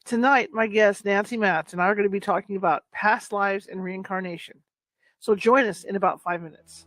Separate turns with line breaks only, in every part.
Tonight, my guest, Nancy Matz, and I are going to be talking about past lives and reincarnation. So join us in about 5 minutes.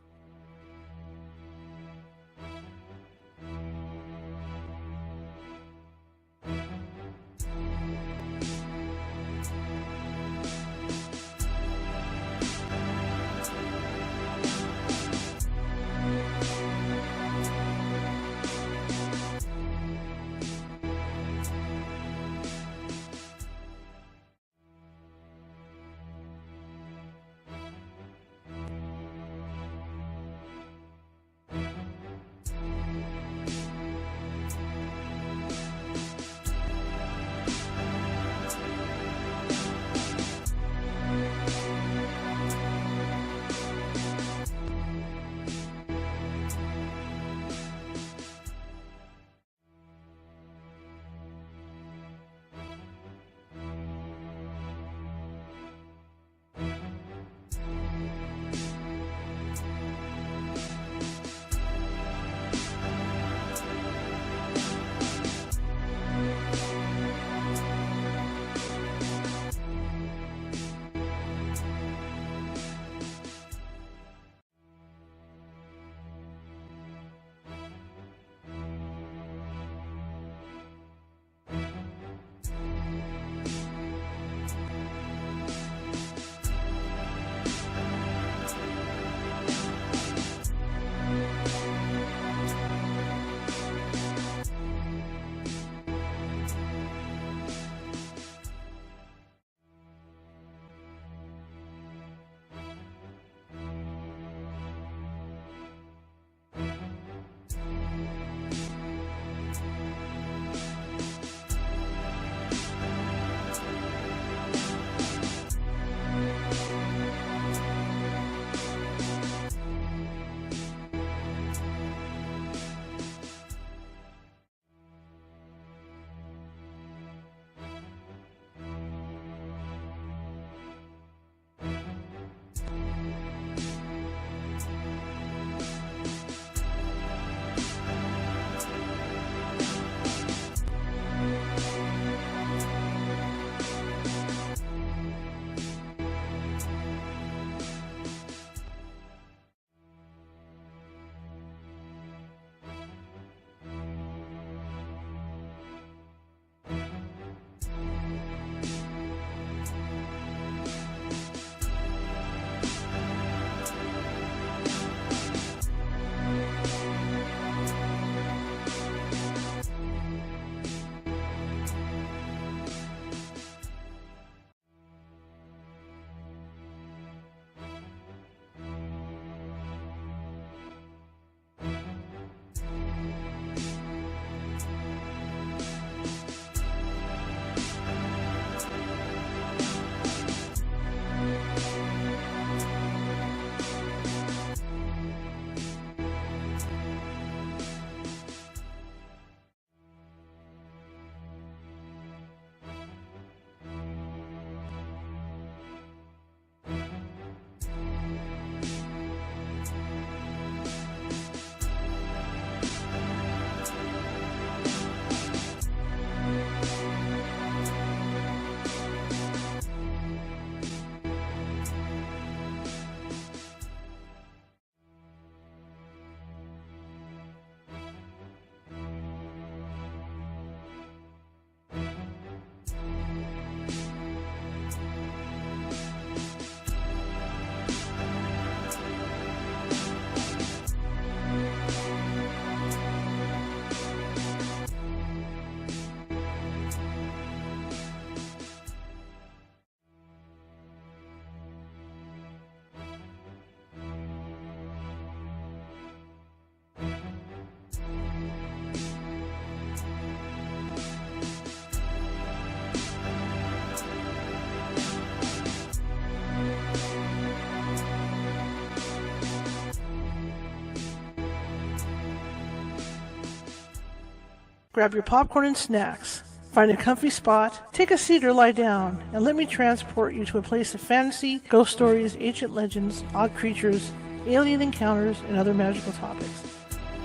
Grab your popcorn and snacks. Find a comfy spot, take a seat or lie down, and let me transport you to a place of fantasy, ghost stories, ancient legends, odd creatures, alien encounters, and other magical topics.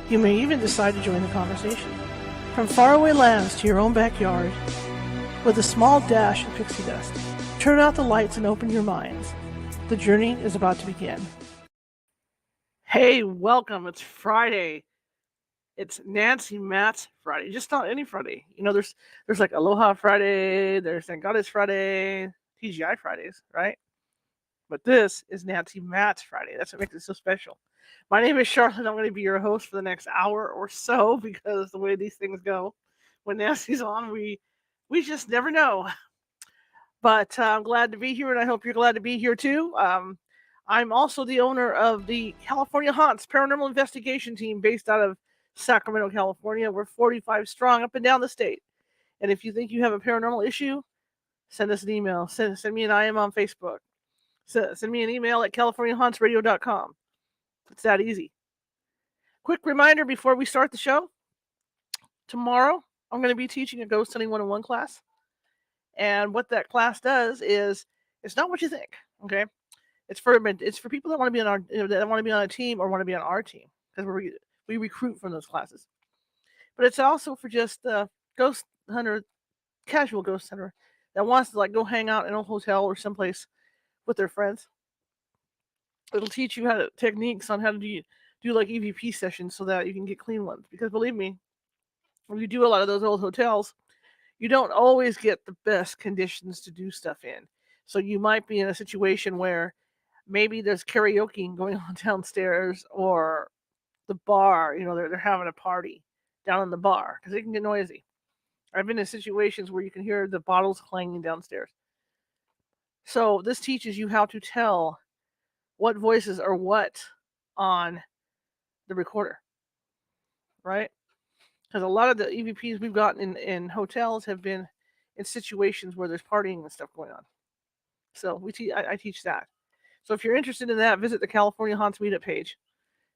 You may even decide to join the conversation. From faraway lands to your own backyard, with a small dash of pixie dust. Turn out the lights and open your minds. The journey is about to begin. Hey, welcome. It's Friday. It's Nancy Matz Friday. Just not any Friday. You know, there's like Aloha Friday, there's Thank God It's Friday, TGI Fridays, right? But this is Nancy Matz Friday. That's what makes it so special. My name is Charlotte. I'm going to be your host for the next hour or so because the way these things go, when Nancy's on, we just never know. But I'm glad to be here, and I hope you're glad to be here too. I'm also the owner of the California Haunts Paranormal Investigation Team based out of Sacramento, California. We're 45 strong up and down the state. And if you think you have a paranormal issue, send us an email. Send me an IM on Facebook. Send me an email at californiahauntsradio.com. It's that easy. Quick reminder before we start the show. Tomorrow, I'm going to be teaching a Ghost Hunting 101 class. And what that class does is, it's not what you think, okay? It's for people that want to be on our that want to be on a team or want to be on our team, because we recruit from those classes. But it's also for just the ghost hunter, casual ghost hunter that wants to like go hang out in a hotel or someplace with their friends. It'll teach you techniques on how to do like EVP sessions so that you can get clean ones. Because believe me, when you do a lot of those old hotels, you don't always get the best conditions to do stuff in. So you might be in a situation where maybe there's karaoke going on downstairs, or the bar, they're having a party down in the bar because they can get noisy. I've been in situations where you can hear the bottles clanging downstairs. So this teaches you how to tell what voices are what on the recorder, right? Because a lot of the EVPs we've gotten in hotels have been in situations where there's partying and stuff going on. So I teach that. So if you're interested in that, visit the California Haunts meetup page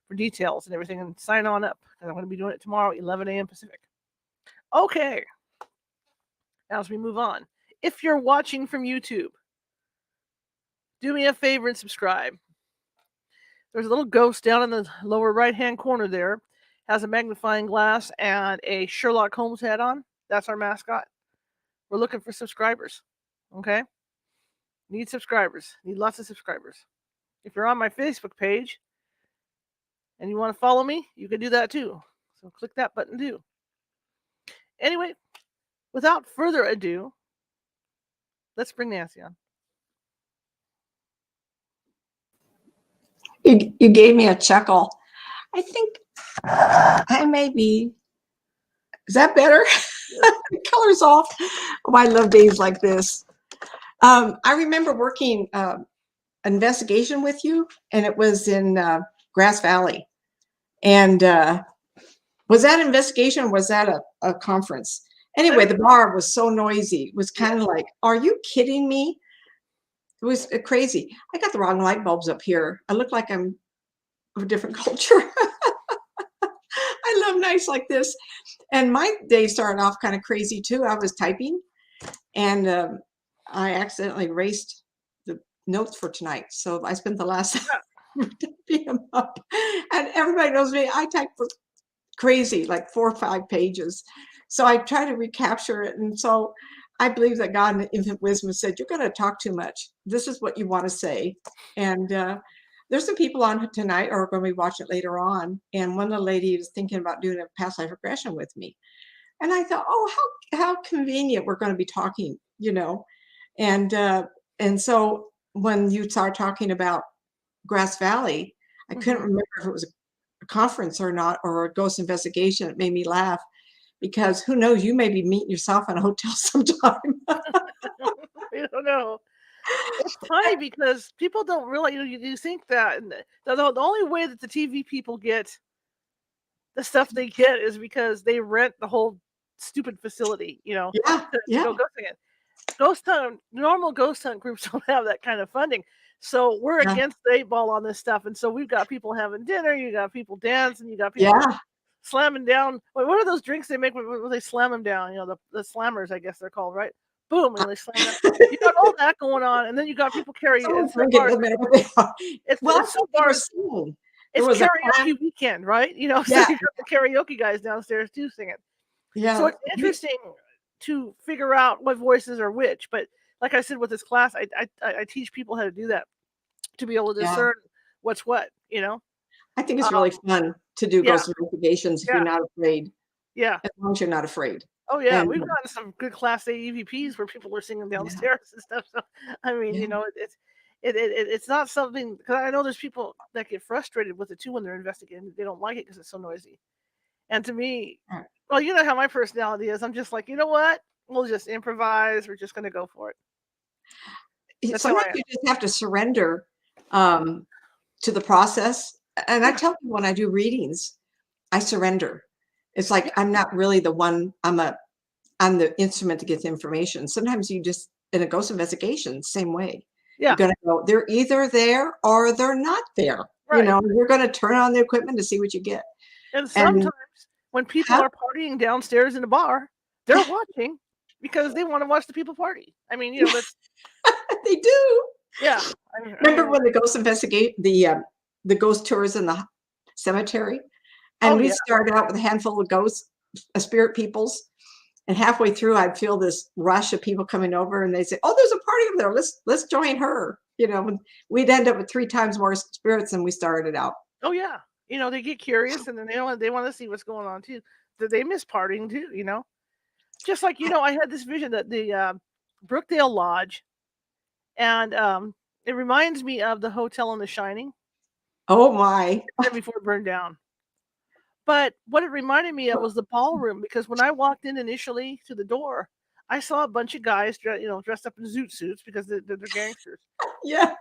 for details and everything, and sign on up. And I'm going to be doing it tomorrow, 11 a.m. Pacific. Okay. As we move on, if you're watching from YouTube, do me a favor and subscribe. There's a little ghost down in the lower right-hand corner there. Has a magnifying glass and a Sherlock Holmes hat on. That's our mascot. We're looking for subscribers. Okay? Need subscribers. Need lots of subscribers. If you're on my Facebook page and you want to follow me, you can do that too. So click that button too. Anyway, without further ado, let's bring Nancy on.
You gave me a chuckle. I think I may be. Is that better? The color's off. Oh, I love days like this. I remember working investigation with you, and it was in Grass Valley. And was that investigation, or was that a conference? Anyway, the bar was so noisy. It was kind of like, are you kidding me? It was crazy. I got the wrong light bulbs up here. I look like I'm of a different culture. I love nights like this. And my day started off kind of crazy too. I was typing, and I accidentally erased the notes for tonight. So I spent the last hour typing them up. And everybody knows me. I type for crazy, like 4 or 5 pages. So I try to recapture it. And so I believe that God in infinite wisdom said, you're going to talk too much. This is what you want to say. And there's some people on tonight or are going to be watching it later on. And one of the ladies was thinking about doing a past life regression with me. And I thought, oh, how convenient we're going to be talking, And so when you start talking about Grass Valley, I couldn't remember if it was a conference or not, or a ghost investigation. It made me laugh. Because who knows, you may be meeting yourself in a hotel sometime.
I don't know. It's funny because people don't realize, you think that the only way that the TV people get the stuff they get is because they rent the whole stupid facility, to go ghost hunt. Normal ghost hunt groups don't have that kind of funding. So we're against the 8 ball on this stuff. And so we've got people having dinner, you got people dancing, you got people slamming down. What are those drinks they make when they slam them down? The slammers, I guess they're called, right? Boom, and they slam them. You got all that going on, and then you got people carrying. It's so far. It's karaoke weekend, right? So you got the karaoke guys downstairs too singing. Yeah. So it's interesting to figure out what voices are which. But like I said, with this class, I teach people how to do that, to be able to
Yeah.
discern what's what, you know?
I think it's really fun to do
Yeah,
ghost investigations if
yeah,
you're not afraid,
yeah.
as long as you're not afraid.
Oh yeah,
And
we've gotten some good class A EVPs where people are singing
yeah,
downstairs and stuff. So I mean,
yeah.
it's not something, because I know there's people that get frustrated with it too when they're investigating. They don't like it because it's so noisy. And to me,
Right.
well, you know how my personality is. I'm just like, you know what? We'll just improvise. We're just gonna go for it. That's how
Sometimes
I am.
you just have to surrender to the process. And I
Yeah,
tell people when I do readings, I surrender. It's
yeah,
like I'm not really the one. I'm the instrument to get the information. Sometimes you just in a ghost investigation, same way. You're
yeah.
gonna go, they're either there or they're not there. You
Right.
know, you're gonna turn on the equipment to see what you get.
And
And
sometimes when people
how
are partying downstairs in a bar, they're watching because they want to watch the people party. I mean, that's
they do.
yeah. I
Remember
mean,
when the ghost investigate the ghost tours in the cemetery?
oh
And we
yeah,
started out with a handful of ghosts, spirit peoples. And halfway through, I'd feel this rush of people coming over, and they say, "Oh, there's a party over there. Let's join her." And we'd end up with 3 times more spirits than we started out.
oh yeah. They get curious and then they want to see what's going on too. They miss partying too. Just like I had this vision that the Brookdale Lodge, and it reminds me of the hotel in The Shining,
Oh my!
and before it burned down. But what it reminded me of was the ballroom, because when I walked in initially to the door, I saw a bunch of guys, dressed up in zoot suits because they're gangsters,
Yeah.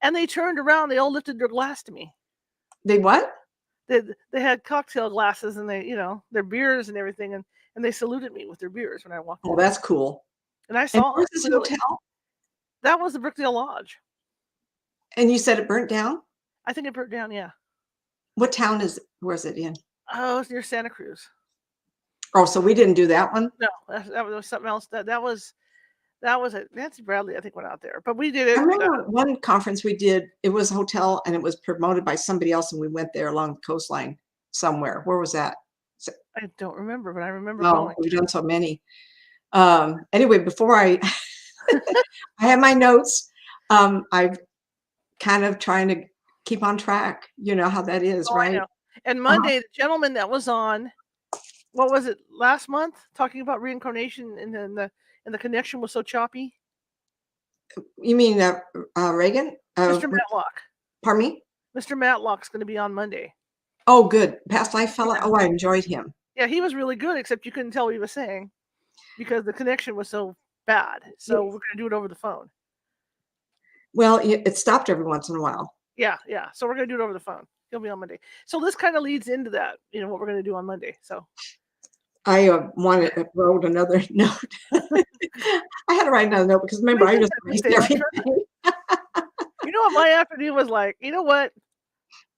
and they turned around. They all lifted their glass to me.
They what?
They had cocktail glasses and their beers and everything, and they saluted me with their beers when I walked
Oh,
in,
that's cool.
and I
And
saw
where's
it
this
clearly.
hotel?
That was the Brookdale Lodge.
And you said it burnt down?
I think it burnt down. Yeah.
What town where's it in?
Oh, it's near Santa Cruz.
Oh, so we didn't do that one?
No, that was something else. That was it. Nancy Bradley, I think, went out there, but we did it.
I remember one conference we did, it was a hotel and it was promoted by somebody else, and we went there along the coastline somewhere. Where was that?
I don't remember, but I remember
Oh,
going.
we've done so many. Anyway, before I I have my notes. I've kind of trying to keep on track. You know how that is,
Oh, I
right?
know. And
Uh-huh.
Monday, the gentleman that was on, what was it, last month, talking about reincarnation, and then the connection was so choppy.
You mean Reagan?
Mr. Matlock.
Pardon me?
Mr. Matlock's going to be on Monday.
Oh, good. Past life fella.
Yeah.
Oh, I enjoyed him.
Yeah, he was really good, except you couldn't tell what he was saying because the connection was so bad. So we're going to do it over the phone.
Well, it stopped every once in a while.
Yeah, yeah. So we're going to do it over the phone. He'll be on Monday. So this kind of leads into that, what we're going to do on Monday. So
I wrote another note. I had to write another note because remember, I just erased everything.
you know what my afternoon was like? You know what?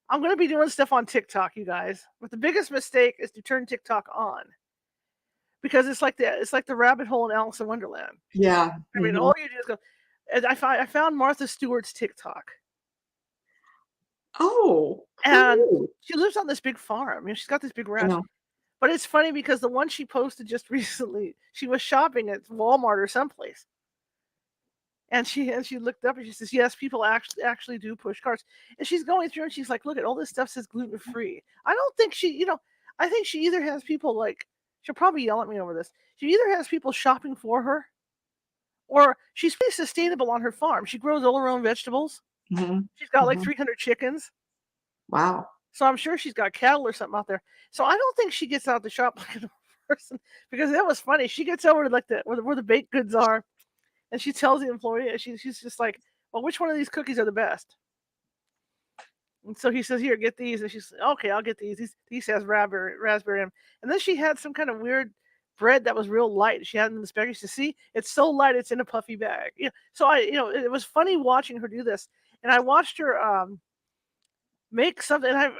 I'm going to be doing stuff on TikTok, you guys. But the biggest mistake is to turn TikTok on, because it's like the rabbit hole in Alice in Wonderland.
Yeah.
I mean, all you do is go. And I found Martha Stewart's TikTok.
Oh,
And
cool.
she lives on this big farm. She's got this big
I
ranch.
know.
But it's funny because the one she posted just recently, she was shopping at Walmart or someplace. And she looked up and she says, yes, people actually do push carts. And she's going through and she's like, look at all this stuff says gluten free. I don't think I think she either has people like, she'll probably yell at me over this. She either has people shopping for her, or she's pretty sustainable on her farm. She grows all her own vegetables.
Mm-hmm.
She's got like 300 chickens.
Wow.
So I'm sure she's got cattle or something out there. So I don't think she gets out to shop like a person, because that was funny. She gets over to like where the baked goods are, and she tells the employee, she's just like, well, which one of these cookies are the best? And so he says, here, get these. And she's okay, I'll get these. These has raspberry. And then she had some kind of weird bread that was real light. She had in the spaghetti. She said, see, it's so light, it's in a puffy bag. Yeah. So it was funny watching her do this. And I watched her make something. And I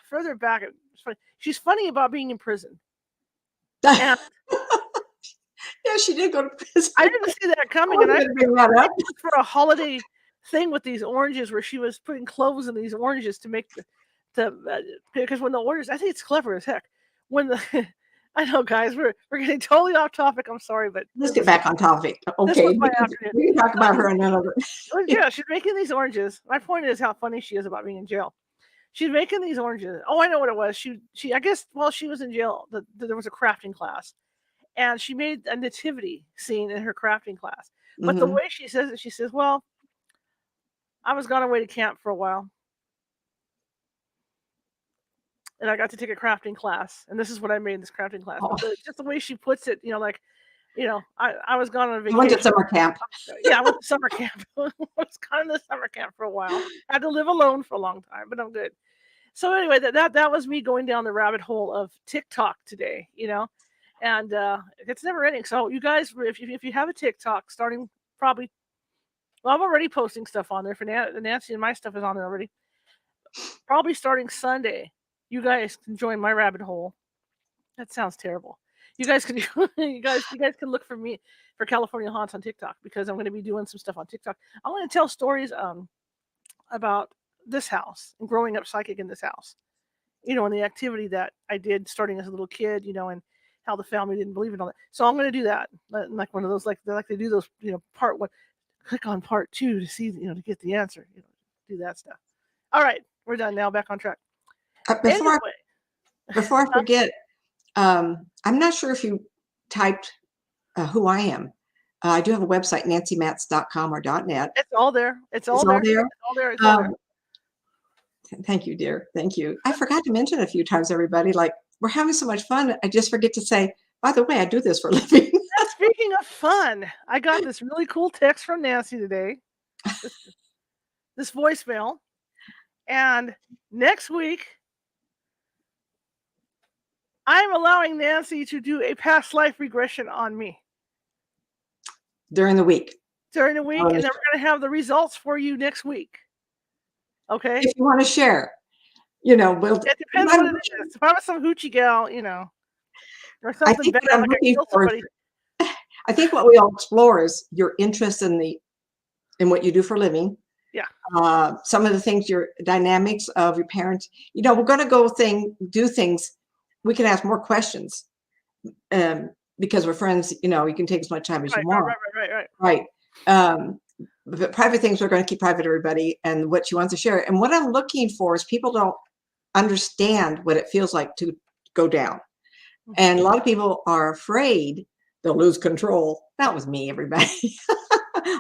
further back, it's funny. She's funny about being in prison. And
yeah, she did go to prison.
I didn't see that coming. And I
bring that up.
for a holiday thing with these oranges, where she was putting cloves in these oranges to make because when the oranges, I think it's clever as heck. When I know, guys, we're getting totally off topic. I'm sorry, but
Let's get back on topic.
this was
Okay,
my afternoon.
we can talk about her another.
Yeah, she's making these oranges. My point is how funny she is about being in jail. She's making these oranges. Oh, I know what it was. She I guess while she was in jail, there was a crafting class, and she made a nativity scene in her crafting class. But the way she says it, she says, "Well, I was gone away to camp for a while, and I got to take a crafting class, and this is what I made in this crafting class." But just the way she puts it, I was gone on a vacation.
I went to summer camp.
Yeah, I went to summer camp. I was gone to summer camp for a while. I had to live alone for a long time, but I'm good. So anyway, that was me going down the rabbit hole of TikTok today, and it's never ending. So you guys, if you have a TikTok, starting probably, well, I'm already posting stuff on there for Nancy, and my stuff is on there already. Probably starting Sunday, you guys can join my rabbit hole. That sounds terrible. You guys can you guys can look for me for California Haunts on TikTok, because I'm going to be doing some stuff on TikTok. I'm going to tell stories about this house and growing up psychic in this house, and the activity that I did starting as a little kid, and how the family didn't believe in all that. So I'm going to do that, like one of those, like they do those, part one, click on part 2 to see, to get the answer, do that stuff. All right, we're done now. Back on track.
Before I forget, I'm not sure if you typed who I am. I do have a website, nancymatz.com or .net.
It's all there. It's all there. It's all there.
Thank you, dear. Thank you. I forgot to mention a few times, everybody, like, we're having so much fun. I just forget to say, by the way, I do this for a living.
Speaking of fun, I got this really cool text from Nancy today. This voicemail. And next week, I'm allowing Nancy to do a past life regression on me.
During the week.
And then we're going to have the results for you next week. Okay?
If you want to share,
it depends on what it is. If I was some hoochie gal, or something better, like I killed somebody.
I think what we all explore is your interest in what you do for a living.
Yeah.
Some of the things, your dynamics of your parents. We're going to do things. We can ask more questions because we're friends. You can take as much time as you want. Right. But private things we're going to keep private, everybody, and what you want to share. And what I'm looking for is people don't understand what it feels like to go down. And a lot of people are afraid they'll lose control. That was me, everybody.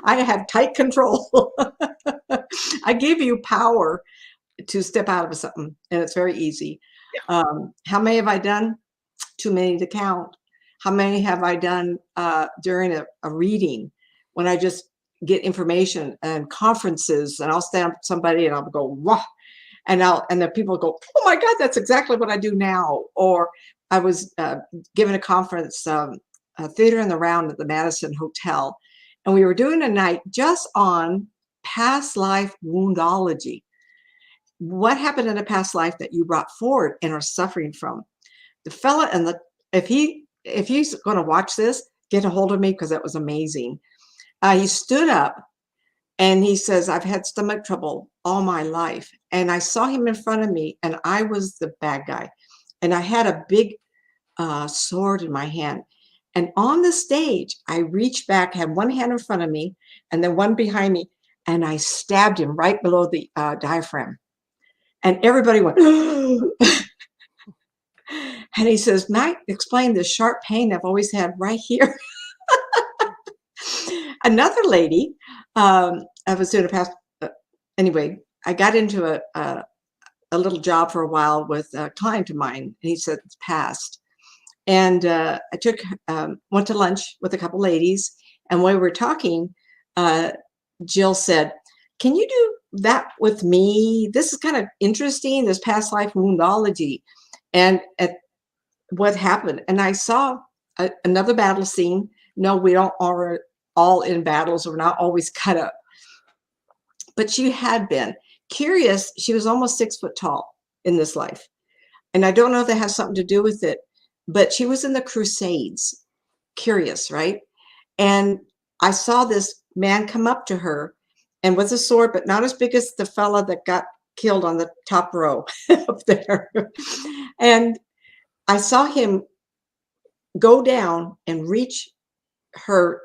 I have tight control. I give you power to step out of something, and it's very easy. Yeah. How many have I done? Too many to count. How many have I done during a reading when I just get information and conferences, and I'll stand up with somebody and I'll go, wow. And the people go, oh my God, that's exactly what I do now. Or I was given a conference, a theater in the round at the Madison Hotel. And we were doing a night just on past life woundology. What happened in a past life that you brought forward and are suffering from? The fella, if he's going to watch this, get a hold of me, because that was amazing. He stood up and he says, I've had stomach trouble all my life. And I saw him in front of me, and I was the bad guy. And I had a big sword in my hand. And on the stage, I reached back, had one hand in front of me and then one behind me, and I stabbed him right below the diaphragm. And everybody went, and he says, Mike, explain the sharp pain I've always had right here. Another lady, I was doing a past, anyway, I got into a little job for a while with a client of mine, and he said it's past. And I went to lunch with a couple ladies, and when we were talking, Jill said, can you do that with me? This is kind of interesting, this past life woundology. And what happened? And I saw another battle scene. No, we don't all in battles. We're not always cut up. But she had been curious. She was almost 6 foot tall in this life. And I don't know if that has something to do with it, but she was in the Crusades, curious, right? And I saw this man come up to her and with a sword, but not as big as the fella that got killed on the top row up there. And I saw him go down and reach her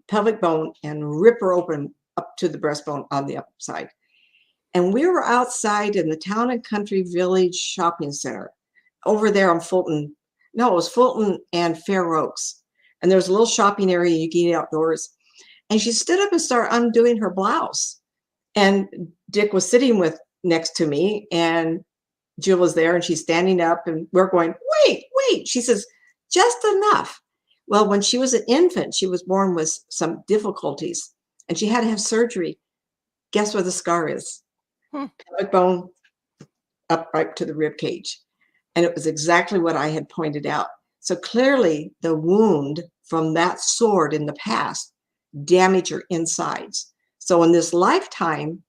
pelvic bone and rip her open up to the breastbone on the upside. And we were outside in the Town and Country Village Shopping Center over there on Fulton. No, it was Fulton and Fair Oaks. And there was a little shopping area you can eat outdoors. And she stood up and started undoing her blouse. And Dick was sitting next to me, and Jill was there, and she's standing up, and we're going, wait. She says, just enough. Well, when she was an infant, she was born with some difficulties, and she had to have surgery. Guess where the scar is? Pelvic bone up right to the rib cage. And it was exactly what I had pointed out. So clearly the wound from that sword in the past damaged her insides. So in this lifetime,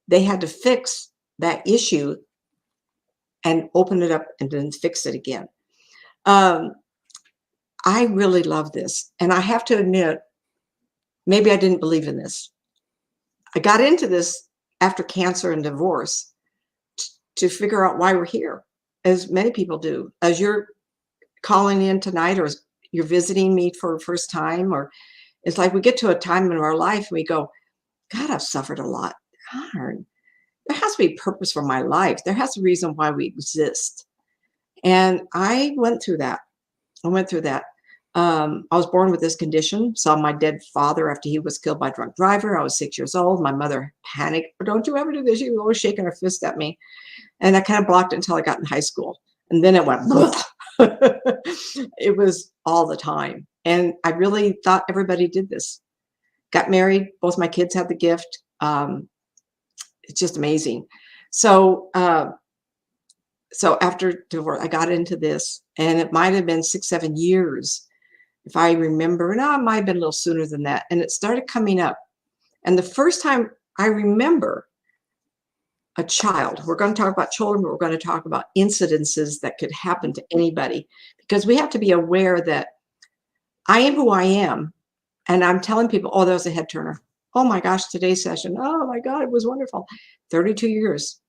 they had to fix that issue and open it up and then fix it again. I really love this. And I have to admit, maybe I didn't believe in this. I got into this after cancer and divorce to figure out why we're here, as many people do. As you're calling in tonight, or you're visiting me for the first time, or it's like we get to a time in our life and we go, God, I've suffered a lot. Darn. There has to be purpose for my life. There has to be a reason why we exist. And I went through that. I was born with this condition, saw my dead father after he was killed by a drunk driver. I was 6 years old. My mother panicked. Don't you ever do this? She was always shaking her fist at me. And I kind of blocked it until I got in high school. And then it went, it was all the time. And I really thought everybody did this. Got married. Both my kids had the gift. It's just amazing. So after divorce, I got into this, and it might have been 6, 7 years, if I remember. No, it might have been a little sooner than that. And it started coming up. And the first time I remember a child, we're going to talk about children, but we're going to talk about incidences that could happen to anybody, because we have to be aware that I am who I am. And I'm telling people, oh, that was a head turner. Oh my gosh, today's session. Oh my God, it was wonderful. 32 years.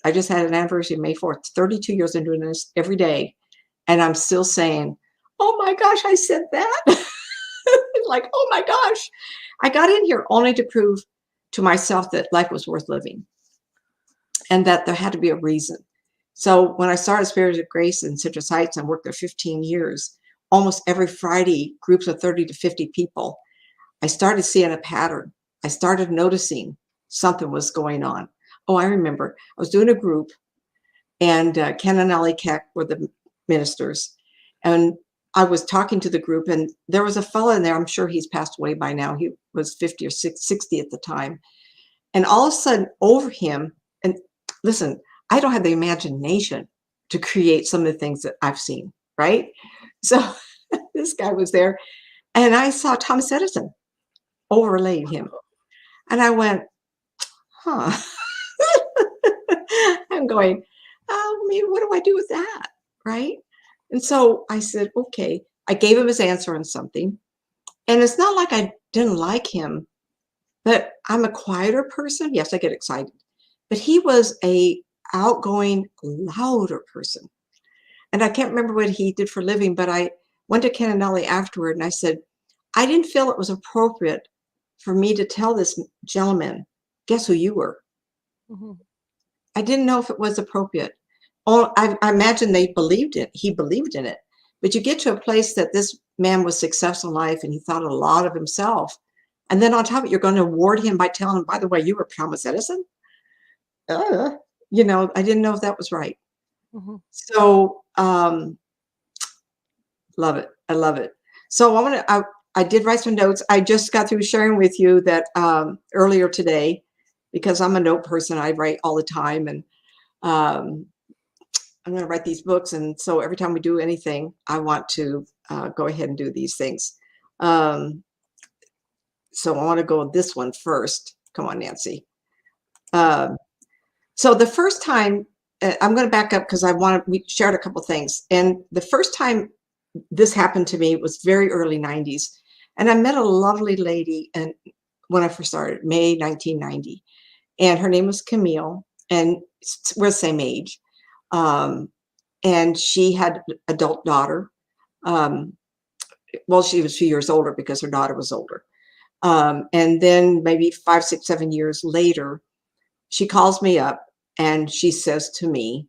I just had an anniversary May 4th, 32 years in doing this every day. And I'm still saying, oh my gosh, I said that. Like, oh my gosh. I got in here only to prove to myself that life was worth living and that there had to be a reason. So when I started Spirit of Grace in Citrus Heights and worked there 15 years, almost every Friday, groups of 30 to 50 people, I started seeing a pattern. I started noticing something was going on. Oh, I remember. I was doing a group, and Ken and Ellie Keck were the ministers. And I was talking to the group, and there was a fellow in there. I'm sure he's passed away by now. He was 50 or 60 at the time. And all of a sudden, over him, and listen, I don't have the imagination to create some of the things that I've seen, right? So this guy was there, and I saw Thomas Edison overlaid him. And I went, huh. I'm going, what do I do with that? Right? And so I said, okay. I gave him his answer on something. And it's not like I didn't like him, but I'm a quieter person. Yes, I get excited. But he was a outgoing, louder person. And I can't remember what he did for a living, but I went to Ken and Ellie afterward, and I said, I didn't feel it was appropriate for me to tell this gentleman, guess who you were? Mm-hmm. I didn't know if it was appropriate. I imagine they believed it. He believed in it. But you get to a place that this man was successful in life, and he thought a lot of himself. And then on top of it, you're going to award him by telling him, by the way, you were Thomas Edison? I didn't know if that was right. Mm-hmm. So love it. I love it. So I did write some notes. I just got through sharing with you that earlier today, because I'm a note person, I write all the time, and I'm going to write these books. And so every time we do anything, I want to go ahead and do these things. So I want to go with this one first. Come on, Nancy. So the first time, I'm going to back up because we shared a couple things. And the first time this happened to me was very early 90s. And I met a lovely lady when I first started, May 1990. And her name was Camille, and we're the same age. And she had an adult daughter. Well, she was 2 years older because her daughter was older. And then maybe 5, 6, 7 years later, she calls me up and she says to me,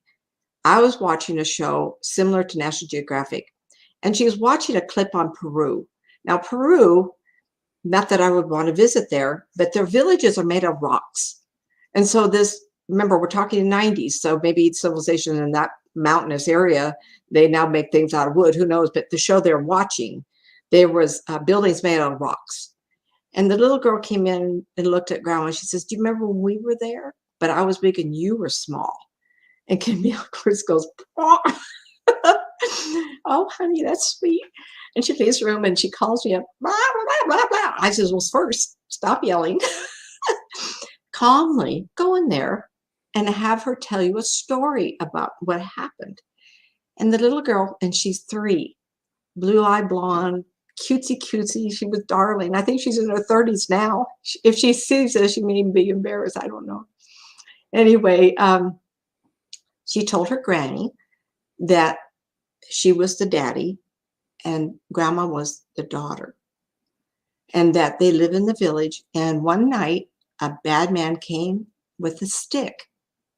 I was watching a show similar to National Geographic, and she was watching a clip on Peru. Now, Peru, not that I would want to visit there, but their villages are made of rocks. And so remember, we're talking 90s, so maybe civilization in that mountainous area, they now make things out of wood, who knows? But the show they're watching, there was buildings made out of rocks. And the little girl came in and looked at Grandma. She says, do you remember when we were there? But I was big and you were small. And Camille, of course, goes, oh, oh honey, that's sweet. And she leaves the room and she calls me up, blah, blah, blah, blah. I says, well, first, stop yelling. Calmly go in there and have her tell you a story about what happened. And the little girl, and she's 3, blue-eyed blonde, cutesy cutesy. She was darling. I think she's in her 30s now. If she sees this, she may be embarrassed. I don't know. Anyway, she told her granny that she was the daddy and Grandma was the daughter, and that they live in the village. And one night, a bad man came with a stick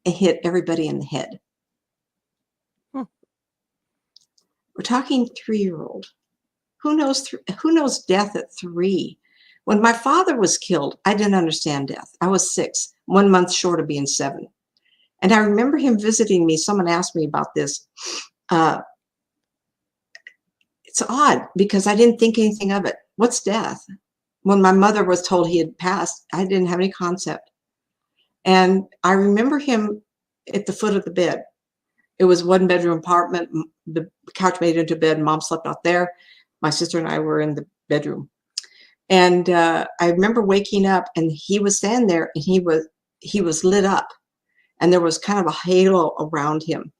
and hit everybody in the head. We're talking 3-year-old. Who knows death at 3? When my father was killed, I didn't understand death. I was 6, 1 month short of being 7. And I remember him visiting me. Someone asked me about this. It's odd because I didn't think anything of it. What's death? When my mother was told he had passed, I didn't have any concept. And I remember him at the foot of the bed. It was 1-bedroom apartment. The couch made into a bed. Mom slept out there. My sister and I were in the bedroom. And I remember waking up and he was standing there and he was lit up and there was kind of a halo around him.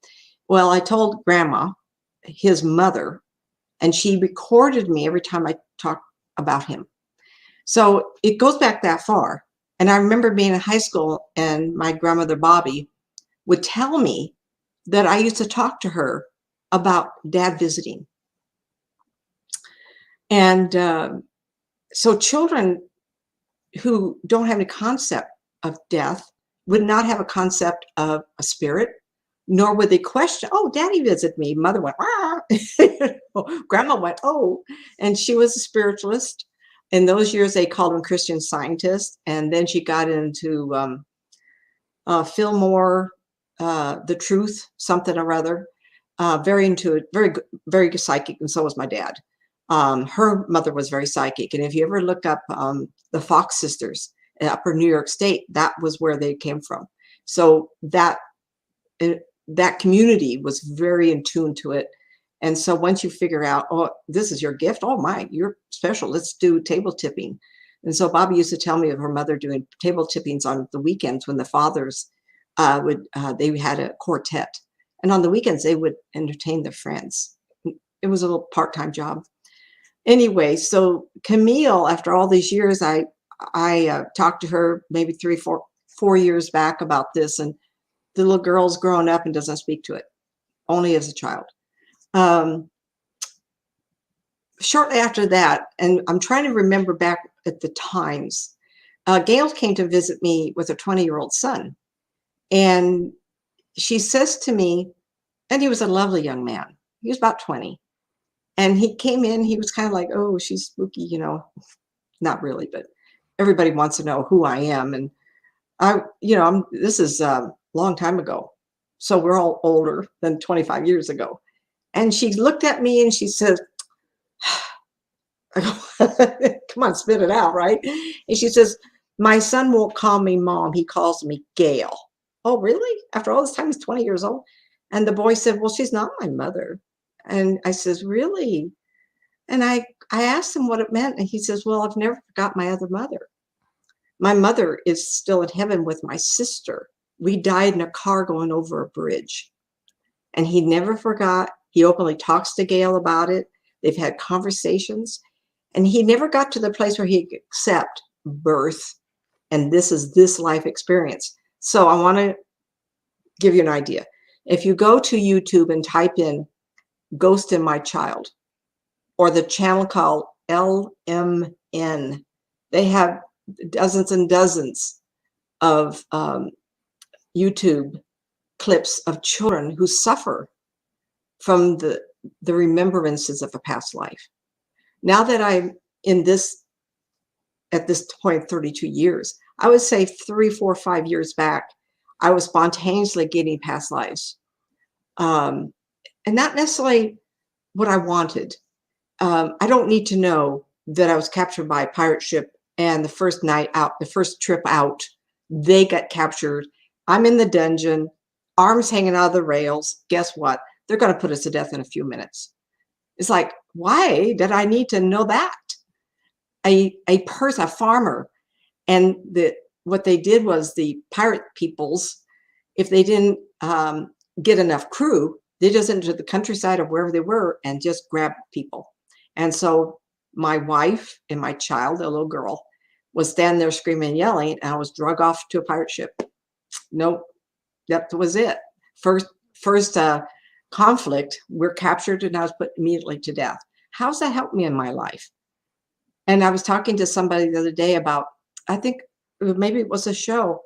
Well, I told Grandma, his mother, and she recorded me every time I talked about him. So it goes back that far. And I remember being in high school and my grandmother, Bobby, would tell me that I used to talk to her about Dad visiting. And so children who don't have any concept of death would not have a concept of a spirit, nor would they question, oh, Daddy visited me. Mother went, ah. Grandma went, oh. And she was a spiritualist. In those years, they called them Christian Scientists. And then she got into Fillmore, The Truth, something or other. Very into it, very psychic, and so was my dad. Her mother was very psychic. And if you ever look up the Fox sisters in Upper New York State, that was where they came from. So that community was very in tune to it. And so once you figure out, oh, this is your gift, oh my, you're special, let's do table tipping. And so Bobby used to tell me of her mother doing table tippings on the weekends when the fathers they had a quartet. And on the weekends, they would entertain their friends. It was a little part-time job. Anyway, so Camille, after all these years, I talked to her maybe 4 years back about this, and the little girl's grown up and doesn't speak to it, only as a child. Shortly after that, and I'm trying to remember back at the times, Gail came to visit me with a 20-year-old son. And she says to me, and he was a lovely young man. He was about 20. And he came in, he was kind of like, oh, she's spooky, you know, not really, but everybody wants to know who I am. And this is a long time ago. So we're all older than 25 years ago. And she looked at me and she says, I go, come on, spit it out, right? And she says, my son won't call me mom. He calls me Gail. Oh, really? After all this time, he's 20 years old. And the boy said, well, she's not my mother. And I says, really? And I asked him what it meant. And he says, well, I've never forgot my other mother. My mother is still in heaven with my sister. We died in a car going over a bridge. And he never forgot. He openly talks to Gail about it. They've had conversations. And he never got to the place where he could accept birth. And this is this life experience. So I want to give you an idea. If you go to YouTube and type in Ghost in My Child, or the channel called LMN. They have dozens and dozens of YouTube clips of children who suffer from the remembrances of a past life. Now that I'm in this, at this point, 32 years, I would say 3, 4, 5 years back, I was spontaneously getting past lives. And not necessarily what I wanted. I don't need to know that I was captured by a pirate ship and the first night out, the first trip out, they got captured. I'm in the dungeon, arms hanging out of the rails. Guess what? They're going to put us to death in a few minutes. It's like, why did I need to know that? A farmer, and what they did was the pirate peoples, if they didn't get enough crew, they just entered the countryside of wherever they were and just grabbed people. And so my wife and my child, a little girl, was standing there screaming and yelling, and I was drug off to a pirate ship. Nope, that was it. First conflict, we're captured, and I was put immediately to death. How's that helped me in my life? And I was talking to somebody the other day about, I think maybe it was a show.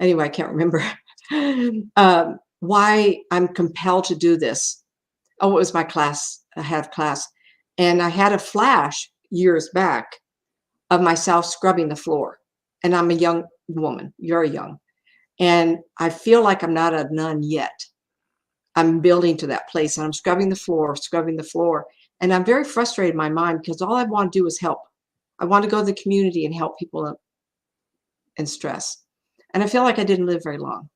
Anyway, I can't remember why I'm compelled to do this. Oh, it was my class. I had class. And I had a flash years back of myself scrubbing the floor. And I'm a young woman, very young. And I feel like I'm not a nun yet. I'm building to that place, and I'm scrubbing the floor. And I'm very frustrated in my mind because all I want to do is help. I want to go to the community and help people in stress. And I feel like I didn't live very long.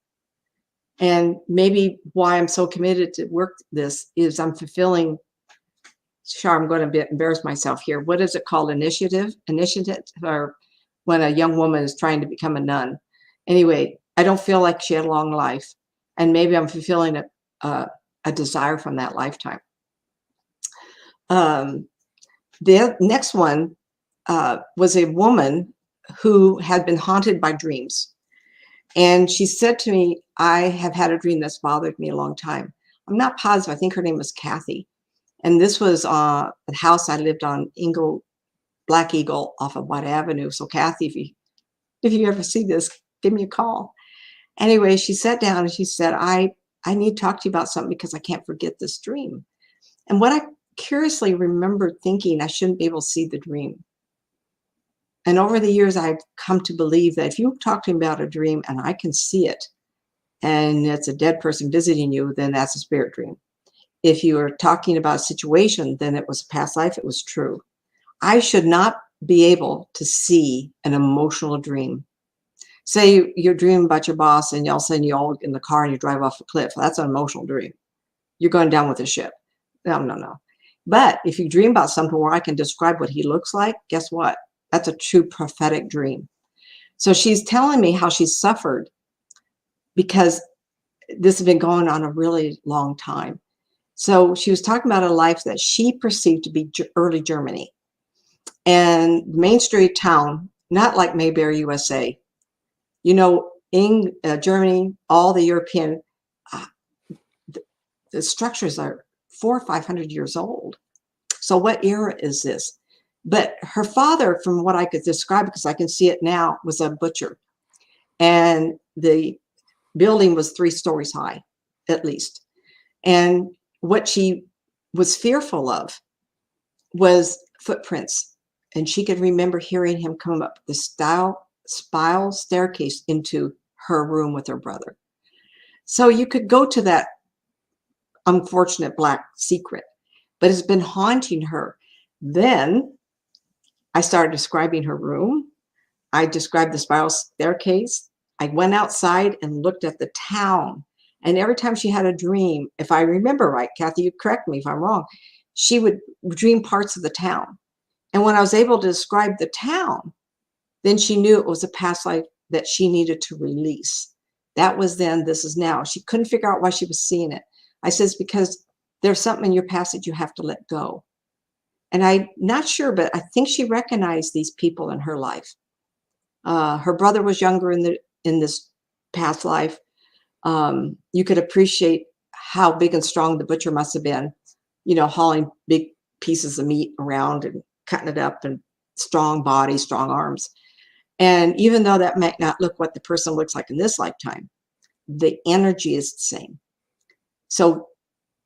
And maybe why I'm so committed to work this is I'm fulfilling, sure, I'm going to embarrass myself here. What is it called? Initiative, or when a young woman is trying to become a nun. Anyway, I don't feel like she had a long life. And maybe I'm fulfilling a desire from that lifetime. The next one was a woman who had been haunted by dreams. And she said to me, I have had a dream that's bothered me a long time. I'm not positive. I think her name was Kathy. And this was the house I lived on, Black Eagle off of White Avenue. So Kathy, if you ever see this, give me a call. Anyway, she sat down and she said, I need to talk to you about something because I can't forget this dream. And what I curiously remembered thinking, I shouldn't be able to see the dream. And over the years, I've come to believe that if you talk to me about a dream and I can see it, and it's a dead person visiting you, then that's a spirit dream. If you are talking about a situation, then it was a past life, it was true. I should not be able to see an emotional dream. Say you're dreaming about your boss and all of a sudden you all in the car and you drive off a cliff. That's an emotional dream. You're going down with a ship. No. But if you dream about something where I can describe what he looks like, guess what? That's a true prophetic dream. So she's telling me how she suffered because this has been going on a really long time. So she was talking about a life that she perceived to be early Germany. And Main Street town, not like Mayberry, USA. You know, in Germany, all the European, the structures are 400 or 500 years old. So what era is this? But her father, from what I could describe, because I can see it now, was a butcher. And the building was 3 stories high, at least. And what she was fearful of was footprints. And she could remember hearing him come up the spiral staircase into her room with her brother. So you could go to that unfortunate black secret, but it's been haunting her. Then I started describing her room. I described the spiral staircase. I went outside and looked at the town. And every time she had a dream, if I remember right, Kathy, you correct me if I'm wrong, she would dream parts of the town. And when I was able to describe the town, then she knew it was a past life that she needed to release. That was then, this is now. She couldn't figure out why she was seeing it. I says, because there's something in your past that you have to let go. And I'm not sure, but I think she recognized these people in her life. Her brother was younger in this past life. You could appreciate how big and strong the butcher must have been, you know, hauling big pieces of meat around and cutting it up, and strong body, strong arms. And even though that might not look what the person looks like in this lifetime, the energy is the same. So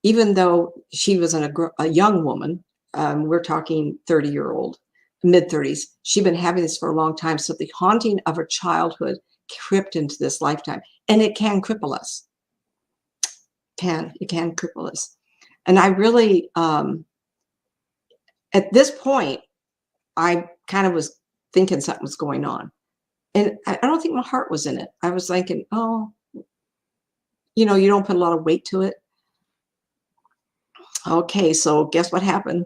even though she was a young woman, we're talking 30-year-old, mid-30s, she'd been having this for a long time. So the haunting of her childhood crept into this lifetime, and it can cripple us. It can cripple us. And I really, at this point, I kind of was thinking something was going on. And I don't think my heart was in it. I was thinking, oh, you don't put a lot of weight to it. Okay, so guess what happened?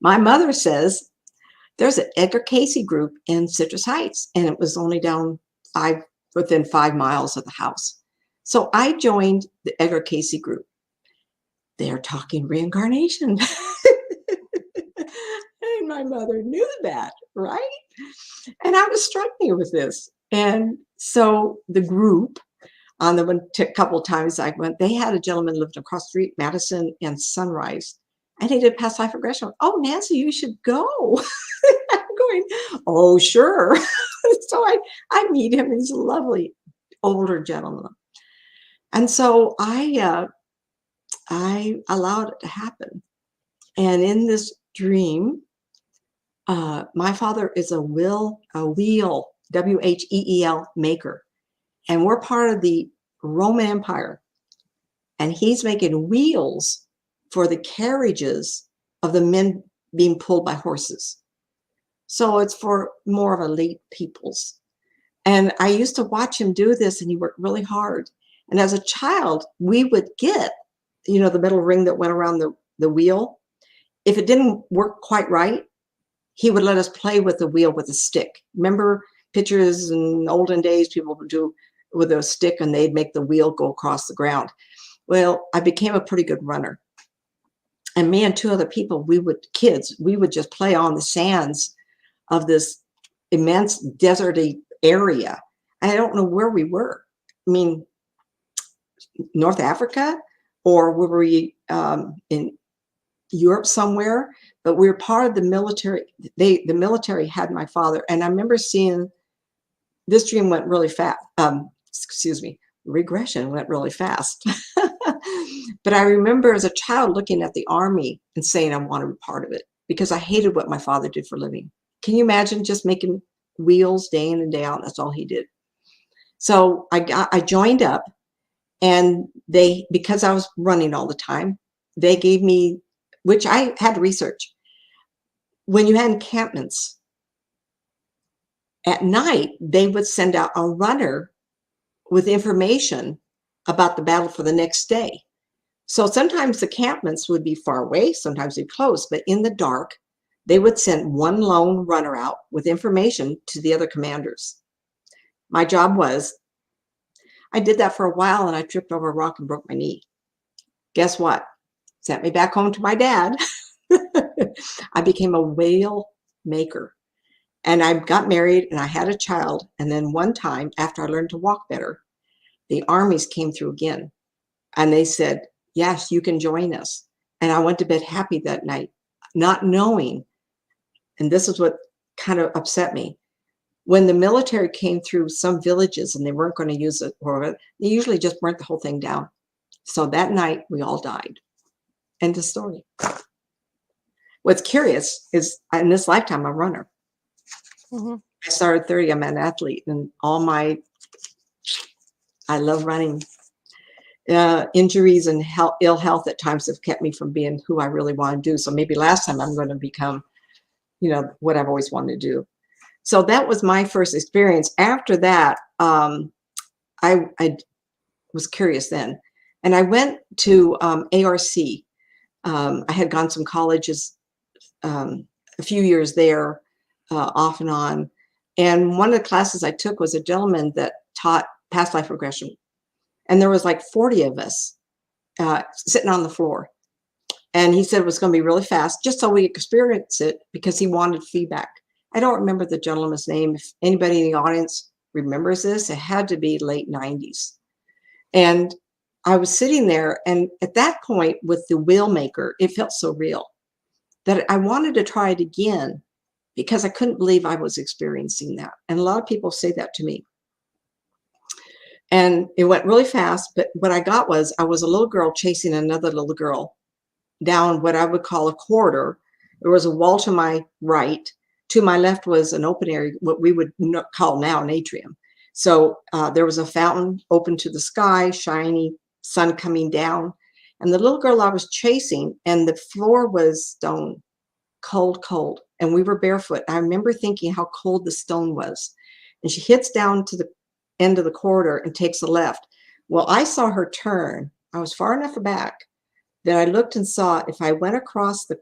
My mother says there's an Edgar Casey group in Citrus Heights, and it was only within 5 miles of the house. So I joined the Edgar Casey group. They're talking reincarnation. And my mother knew that, right? And I was struggling with this. And so the group, on the couple of times I went, they had a gentleman lived across the street, Madison and Sunrise, and he did past life regression. Oh, Nancy, you should go. I'm going, oh, sure. So I meet him. He's a lovely older gentleman. And so I allowed it to happen. And in this dream, my father is a wheel, WHEEL maker. And we're part of the Roman Empire. And he's making wheels for the carriages of the men being pulled by horses. So it's for more of elite peoples. And I used to watch him do this, and he worked really hard. And as a child, we would get, the metal ring that went around the wheel. If it didn't work quite right, he would let us play with the wheel with a stick. Remember pictures in olden days, people would do with a stick and they'd make the wheel go across the ground. Well, I became a pretty good runner. And me and 2 other people, we would just play on the sands of this immense deserty area. I don't know where we were. I mean, North Africa, or were we in Europe somewhere? But we were part of the military. The military had my father. And I remember seeing, this dream went really fast. Regression went really fast. But I remember as a child looking at the army and saying I want to be part of it, because I hated what my father did for a living. Can you imagine just making wheels day in and day out? That's all he did. So I joined up, and because I was running all the time, they gave me, which I had to research. When you had encampments at night, they would send out a runner with information about the battle for the next day. So sometimes the encampments would be far away, sometimes they'd be close, but in the dark, they would send one lone runner out with information to the other commanders. My job was, I did that for a while, and I tripped over a rock and broke my knee. Guess what? Sent me back home to my dad. I became a whale maker, and I got married, and I had a child. And then one time, after I learned to walk better, the armies came through again, and they said, yes, you can join us. And I went to bed happy that night, not knowing, and this is what kind of upset me. When the military came through some villages and they weren't going to use it, or they usually just burnt the whole thing down. So that night, we all died. End of story. What's curious is, in this lifetime, I'm a runner.
Mm-hmm.
I started 30, I'm an athlete, and I love running. Injuries and ill health at times have kept me from being who I really want to do. So maybe last time I'm going to become, what I've always wanted to do. So that was my first experience. After that, I was curious then. And I went to ARC. I had gone some colleges, a few years there, off and on. And one of the classes I took was a gentleman that taught past life regression. And there was like 40 of us sitting on the floor. And he said it was going to be really fast, just so we experience it, because he wanted feedback. I don't remember the gentleman's name. If anybody in the audience remembers this, it had to be late 90s. And I was sitting there, and at that point with the wheel maker, it felt so real. that I wanted to try it again because I couldn't believe I was experiencing that. And a lot of people say that to me. And it went really fast, but what I got was I was a little girl chasing another little girl down what I would call a corridor. There was a wall to my right. To my left was an open area, what we would call now an atrium. So there was a fountain open to the sky, shiny sun coming down. And the little girl I was chasing, and the floor was stone, cold, cold. And we were barefoot. I remember thinking how cold the stone was. And she hits down to the end of the corridor and takes a left. Well, I saw her turn. I was far enough back that I looked and saw if I went across the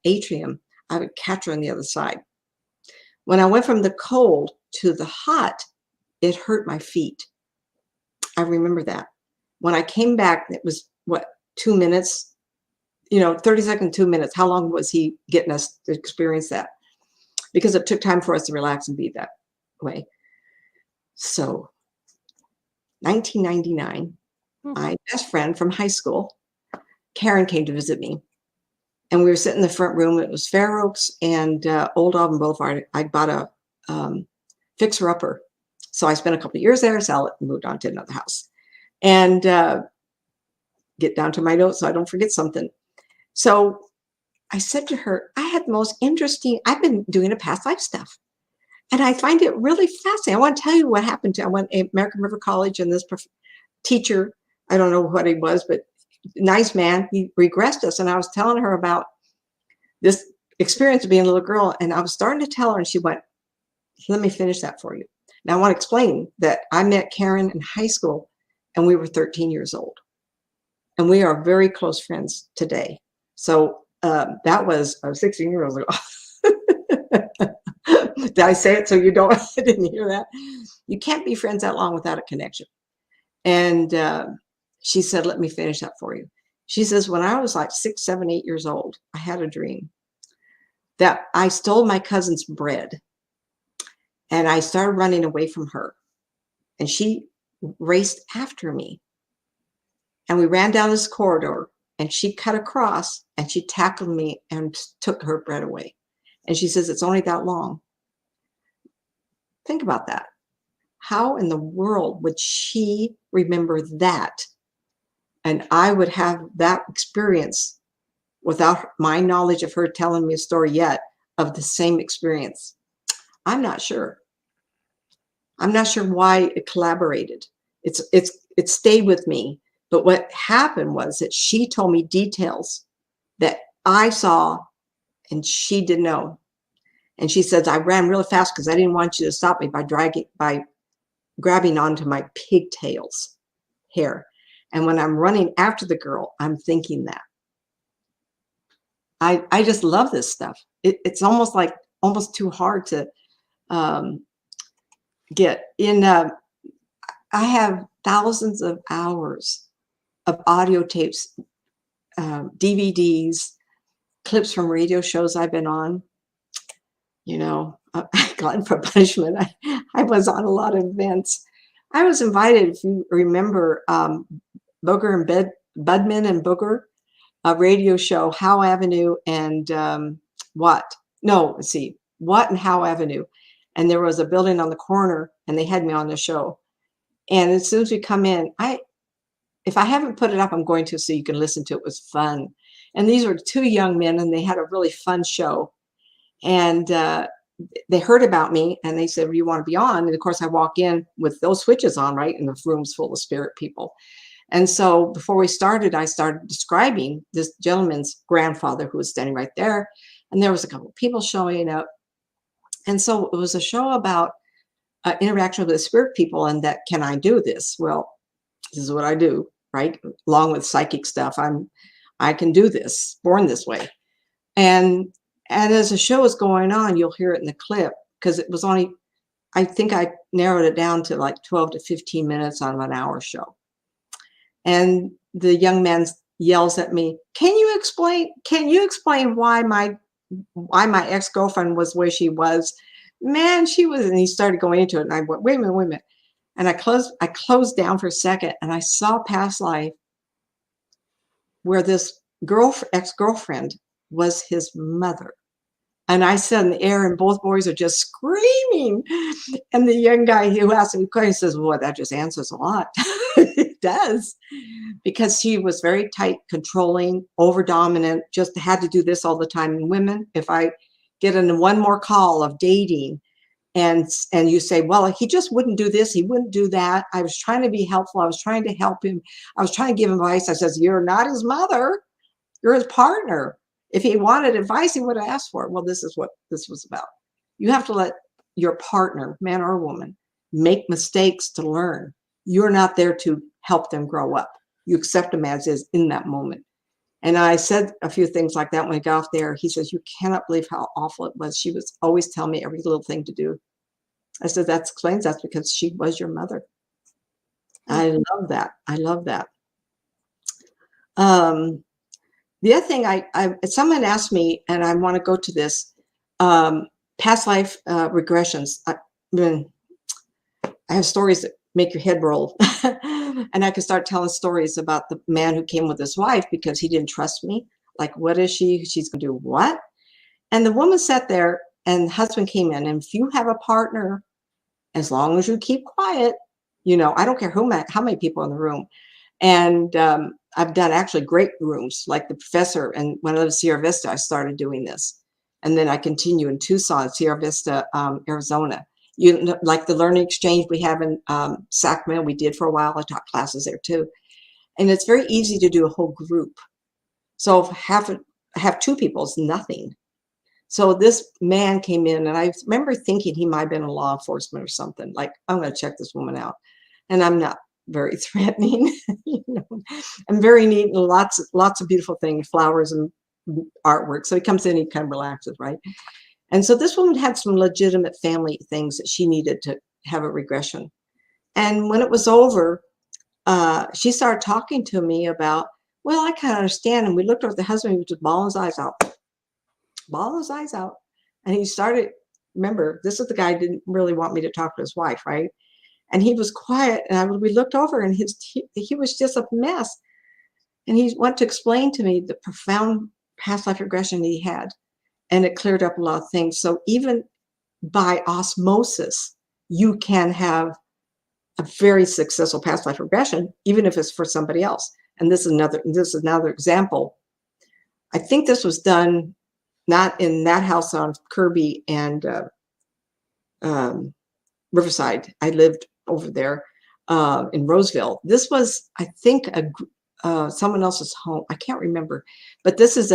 atrium, I would catch her on the other side. When I went from the cold to the hot, it hurt my feet. I remember that. When I came back, it was, 2 minutes? 30 seconds, 2 minutes. How long was he getting us to experience that? Because it took time for us to relax and be that way. So 1999, my best friend from high school, Karen, came to visit me. And we were sitting in the front room. It was Fair Oaks and Old Auburn Boulevard. I bought a fixer-upper. So I spent a couple of years there, sell it, and moved on to another house. And get down to my notes so I don't forget something. So I said to her, I had the most interesting, I've been doing a past life stuff. And I find it really fascinating. I want to tell you what happened to, I went to American River College, and this teacher, I don't know what he was, but nice man, he regressed us. And I was telling her about this experience of being a little girl. And I was starting to tell her, and she went, let me finish that for you. Now I want to explain that I met Karen in high school, and we were 13 years old. And we are very close friends today. So that was 16 years ago. Did I say it so you don't? I didn't hear that. You can't be friends that long without a connection. And she said, let me finish that for you. She says, when I was like 6, 7, 8 years old, I had a dream that I stole my cousin's bread. And I started running away from her. And she raced after me. And we ran down this corridor, and she cut across, and she tackled me and took her bread away. And she says, it's only that long. Think about that. How in the world would she remember that? And I would have that experience without my knowledge of her telling me a story yet of the same experience. I'm not sure. I'm not sure why it collaborated. It stayed with me. But what happened was that she told me details that I saw and she didn't know. And she says, I ran really fast because I didn't want you to stop me by grabbing onto my pigtails hair. And when I'm running after the girl, I'm thinking that. I just love this stuff. It's almost too hard to get in. I have thousands of hours of audio tapes, DVDs, clips from radio shows I've been on. Glutton for punishment. I was on a lot of events. I was invited, if you remember, Booger and Budman and Booger, a radio show, Howe Avenue and Watt and Howe Avenue. And there was a building on the corner, and they had me on the show. And as soon as we come in, if I haven't put it up, I'm going to, so you can listen to it. It was fun. And these were 2 young men, and they had a really fun show. And they heard about me, and they said, well, you want to be on? And of course, I walk in with those switches on, right? And the room's full of spirit people. And so before we started, I started describing this gentleman's grandfather who was standing right there. And there was a couple of people showing up. And so it was a show about interaction with the spirit people, and that, can I do this? Well, this is what I do, right? Along with psychic stuff, I can do this, born this way. And as the show is going on, you'll hear it in the clip, because it was only, I think I narrowed it down to like 12 to 15 minutes on an hour show. And the young man yells at me, can you explain why my ex-girlfriend was where she was? Man, she was, and he started going into it, and I went, wait a minute. And I closed down for a second, and I saw past life where this ex-girlfriend was his mother. And I said in the air, and both boys are just screaming. And the young guy who asked me the question says, well, that just answers a lot. It does. Because she was very tight, controlling, over dominant, just had to do this all the time. And women, if I get in one more call of dating and you say, well, he just wouldn't do this, he wouldn't do that. I was trying to be helpful. I was trying to help him. I was trying to give him advice. I says, you're not his mother. You're his partner. If he wanted advice, he would have asked for it. Well, this is what this was about. You have to let your partner, man or woman, make mistakes to learn. You're not there to help them grow up. You accept them as is in that moment. And I said a few things like that when I got off there. He says, you cannot believe how awful it was. She was always telling me every little thing to do. I said, that explains that's because she was your mother. I love that. I love that. The other thing, someone asked me, and I want to go to this, past life regressions. I have stories that make your head roll. And I could start telling stories about the man who came with his wife because he didn't trust me. Like, what is she? She's going to do what? And the woman sat there and the husband came in. And if you have a partner, as long as you keep quiet, you know, I don't care how many people in the room. And I've done actually great rooms like the professor. And when I lived in Sierra Vista, I started doing this. And then I continue in Tucson, Sierra Vista, Arizona. Like the learning exchange we have in Sacramento, we did for a while. I taught classes there too. And it's very easy to do a whole group. So if have two people is nothing. So this man came in, and I remember thinking he might have been in law enforcement or something. Like, I'm going to check this woman out. And I'm not very threatening. You know, I'm very neat and lots of beautiful things, flowers and artwork. So he comes in, he kind of relaxes, right? And so this woman had some legitimate family things that she needed to have a regression. And when it was over, she started talking to me about, well, I kind of understand. And we looked over at the husband, he was just bawling his eyes out. Bawling his eyes out. And he started, remember, this is the guy who didn't really want me to talk to his wife, right? And he was quiet, and we looked over, and he was just a mess. And he wanted to explain to me the profound past life regression he had, and it cleared up a lot of things. So even by osmosis, you can have a very successful past life regression, even if it's for somebody else. And this is another example. I think this was done not in that house on Kirby and Riverside. I lived over there in Roseville. This was, I think, someone else's home. I can't remember, but this is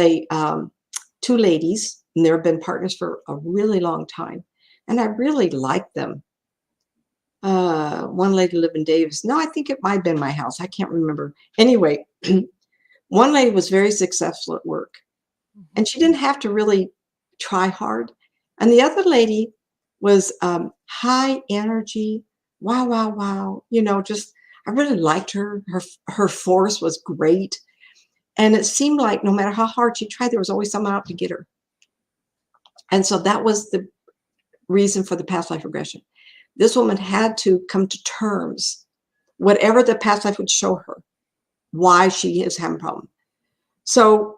two ladies, and they've been partners for a really long time, and I really liked them. One lady lived in Davis. No, I think it might have been my house. I can't remember. Anyway, one lady was very successful at work, and she didn't have to really try hard. And the other lady was high energy. Wow, wow, wow. You know, just, I really liked her. Her force was great. And it seemed like no matter how hard she tried, there was always someone out to get her. And so that was the reason for the past life regression. This woman had to come to terms, whatever the past life would show her, why she is having a problem. So,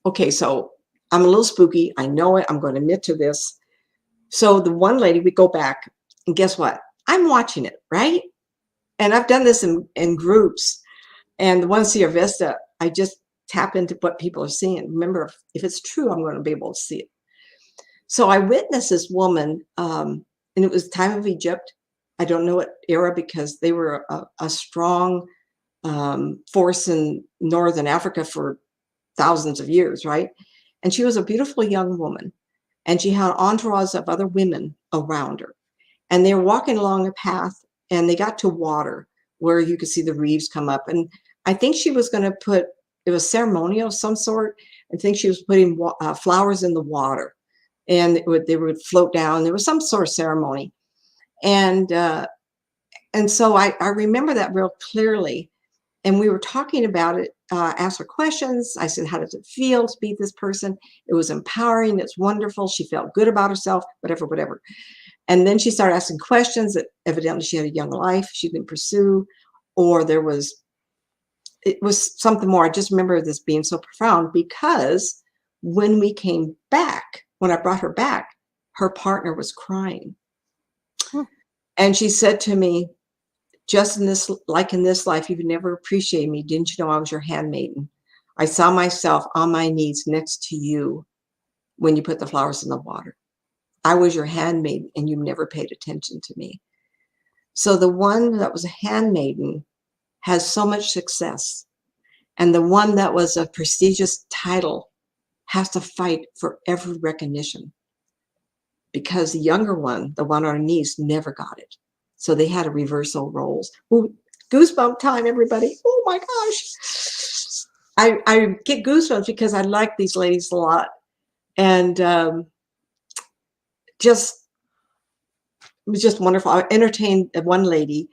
okay, so I'm a little spooky. I know it. I'm going to admit to this. So the one lady, we go back, and guess what? I'm watching it, right? And I've done this in groups. And the one in Sierra Vista, I just tap into what people are seeing. Remember, if it's true, I'm going to be able to see it. So I witnessed this woman, and it was time of Egypt. I don't know what era, because they were a strong force in Northern Africa for thousands of years, right? And she was a beautiful young woman, and she had an entourage of other women around her. And they were walking along a path, and they got to water where you could see the reefs come up. And I think she was going to put, it was ceremonial of some sort. I think she was putting flowers in the water, and they would float down. There was some sort of ceremony. And so I remember that real clearly. And we were talking about it, asked her questions. I said, how does it feel to be this person? It was empowering. It's wonderful. She felt good about herself, whatever. And then she started asking questions that evidently she had a young life she didn't pursue, or it was something more. I just remember this being so profound, because When we came back, when I brought her back, her partner was crying. And she said to me, just in this, like in this life, you've never appreciated me. Didn't you know I was your handmaiden? I saw myself on my knees next to you when you put the flowers in the water. I was your handmaiden and you never paid attention to me. So the one that was a handmaiden has so much success. And the one that was a prestigious title has to fight for every recognition, because the younger one, the one on her knees, never got it. So they had a reversal roles. Ooh, goosebump time, everybody. Oh my gosh. I get goosebumps because I like these ladies a lot. And just, it was just wonderful. I entertained one lady.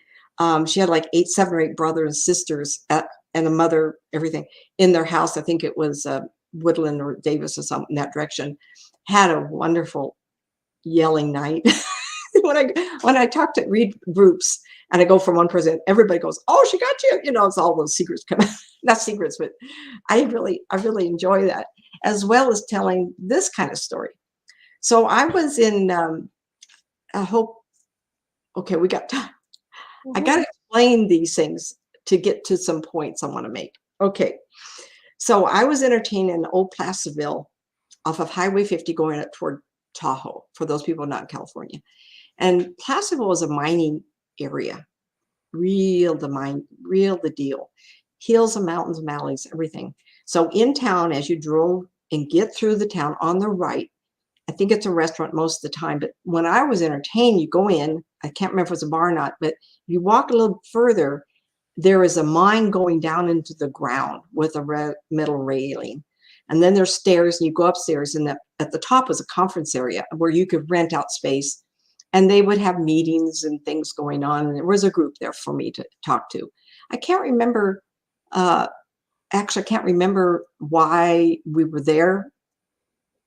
She had like 7 or 8 brothers and sisters and a mother, everything in their house. I think it was Woodland or Davis or something in that direction. Had a wonderful yelling night. when I talk to read groups and I go from one person, everybody goes, "Oh, she got you." You know, it's all those secrets come out. Not secrets, but I really enjoy that, as well as telling this kind of story. So I was in I hope, okay, we got time. I got to explain these things to get to some points I want to make. Okay. So I was entertained in Old Placerville off of Highway 50 going up toward Tahoe, for those people not in California. And Placerville was a mining area. Real the deal. Hills and mountains and valleys, everything. So in town, as you drove and get through the town on the right, I think it's a restaurant most of the time, but when I was entertained, you go in, I can't remember if it's a bar or not, but you walk a little further, there is a mine going down into the ground with a metal railing. And then there's stairs, and you go upstairs, and at the top was a conference area where you could rent out space, and they would have meetings and things going on. And there was a group there for me to talk to. I can't remember, actually, I can't remember why we were there.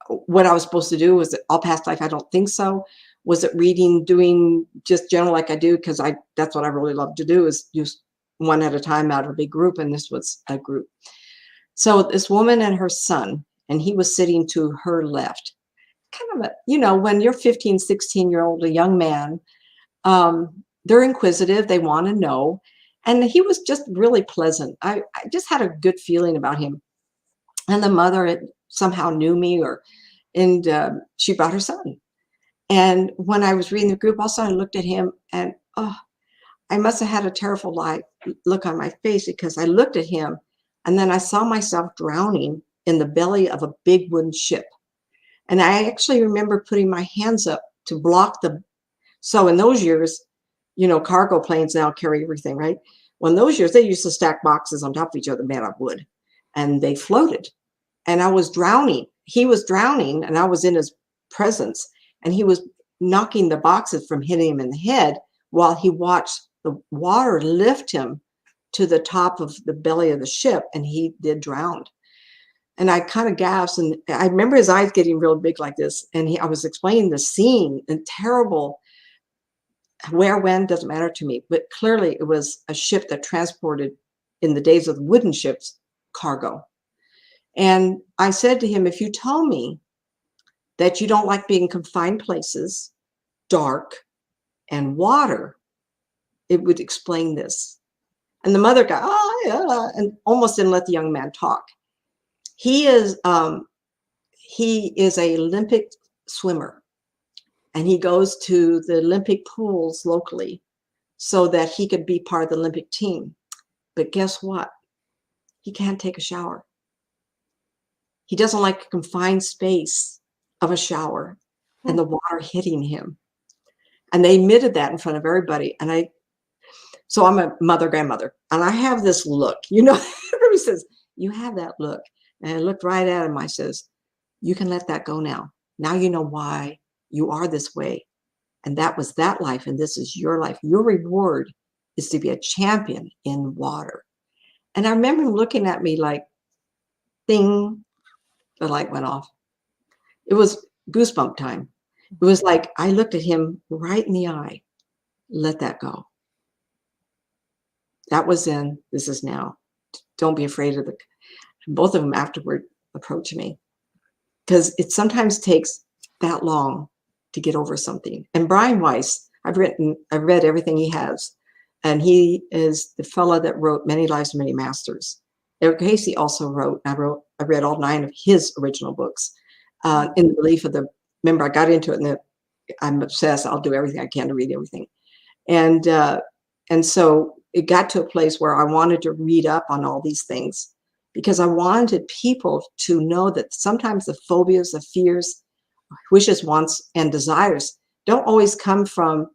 What I was supposed to do. Was it all past life? I don't think so. Was it reading, doing just general like I do? Because that's what I really love to do, is just one at a time out of a big group. And this was a group. So this woman and her son, and he was sitting to her left. Kind of a, when you're 15, 16-year-old, a young man, they're inquisitive. They want to know. And he was just really pleasant. I just had a good feeling about him. And the mother somehow knew me, and she brought her son. And when I was reading the group, also I looked at him, and I must have had a terrible look on my face, because I looked at him, and then I saw myself drowning in the belly of a big wooden ship. And I actually remember putting my hands up to block so in those years, cargo planes now carry everything, right? Well, in those years, they used to stack boxes on top of each other made of wood, and they floated. And I was drowning. He was drowning, and I was in his presence, and he was knocking the boxes from hitting him in the head while he watched the water lift him to the top of the belly of the ship, and he did drown. And I kind of gasped, and I remember his eyes getting real big like this, and I was explaining the scene, and terrible, where, when, doesn't matter to me, but clearly it was a ship that transported, in the days of wooden ships, cargo. And I said to him, if you told me that you don't like being in confined places, dark, and water, it would explain this. And the mother got, and almost didn't let the young man talk. He is an Olympic swimmer, and he goes to the Olympic pools locally so that he could be part of the Olympic team. But guess what? He can't take a shower. He doesn't like a confined space of a shower and the water hitting him. And they admitted that in front of everybody. And so I'm a grandmother, and I have this look, everybody says, you have that look. And I looked right at him. I says, you can let that go now. Now you know why you are this way. And that was that life, and this is your life. Your reward is to be a champion in water. And I remember him looking at me like, ding, the light went off. It was goosebump time. It was like I looked at him right in the eye. Let that go. That was then. This is now. Don't be afraid of both of them afterward approached me. because it sometimes takes that long to get over something. And Brian Weiss, I've read everything he has, and he is the fellow that wrote Many Lives, Many Masters. Eric Casey also wrote. I read all 9 of his original books, in the belief of remember, I got into it, and I'm obsessed. I'll do everything I can to read everything, and so it got to a place where I wanted to read up on all these things, because I wanted people to know that sometimes the phobias, the fears, wishes, wants, and desires don't always come from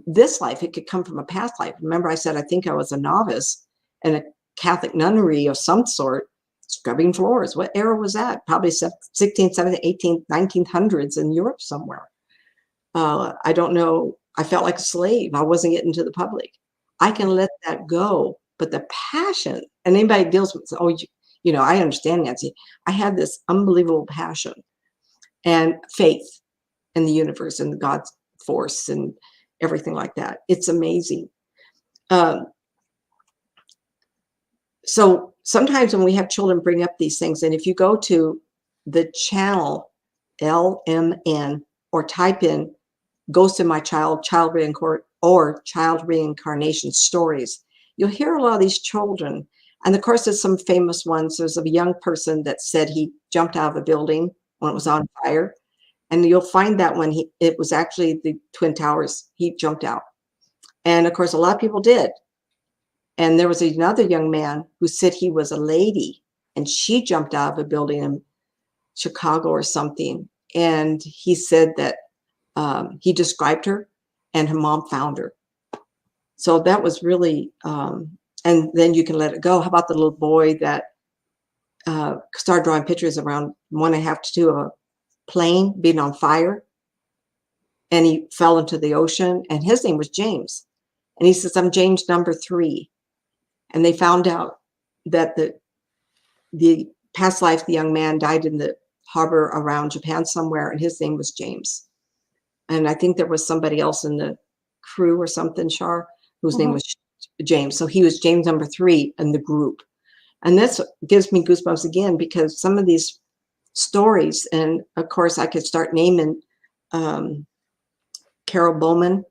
this life. It could come from a past life. Remember, I said I think I was a novice in a Catholic nunnery of some sort, scrubbing floors. What era was that? Probably 16th, 17th, 18th, 1900s in Europe somewhere. I don't know. I felt like a slave. I wasn't getting to the public. I can let that go. But the passion, and anybody deals with, oh, I understand, Nancy. I had this unbelievable passion and faith in the universe and God's force and everything like that. It's amazing. So sometimes when we have children bring up these things, and if you go to the channel LMN or type in Ghost in My Child, Child Reincarnation Stories, you'll hear a lot of these children. And of course, there's some famous ones. There's a young person that said he jumped out of a building when it was on fire. And you'll find that when it was actually the Twin Towers, he jumped out. And of course, a lot of people did. And there was another young man who said he was a lady, and she jumped out of a building in Chicago or something. And he said that he described her, and her mom found her. So that was really, and then you can let it go. How about the little boy that started drawing pictures around 1.5 to 2 of a plane being on fire, and he fell into the ocean, and his name was James. And he says, I'm James number 3. And they found out that the past life, the young man died in the harbor around Japan somewhere, and his name was James. And I think there was somebody else in the crew or something, Char, whose name was James. So he was James number 3 in the group. And this gives me goosebumps again, because some of these stories, and of course I could start naming Carol Bowman.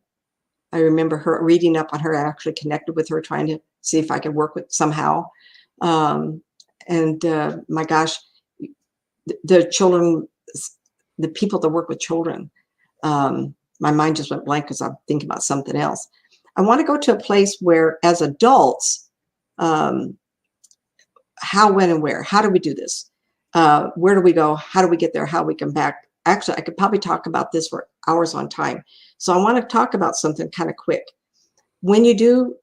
I remember her reading up on her. I actually connected with her, trying to see if I could work with somehow. My gosh, the children, the people that work with children, my mind just went blank because I'm thinking about something else. I want to go to a place where, as adults, how, when, and where. How do we do this? Where do we go? How do we get there? How do we come back? Actually, I could probably talk about this for hours on time. So I want to talk about something kind of quick. When you do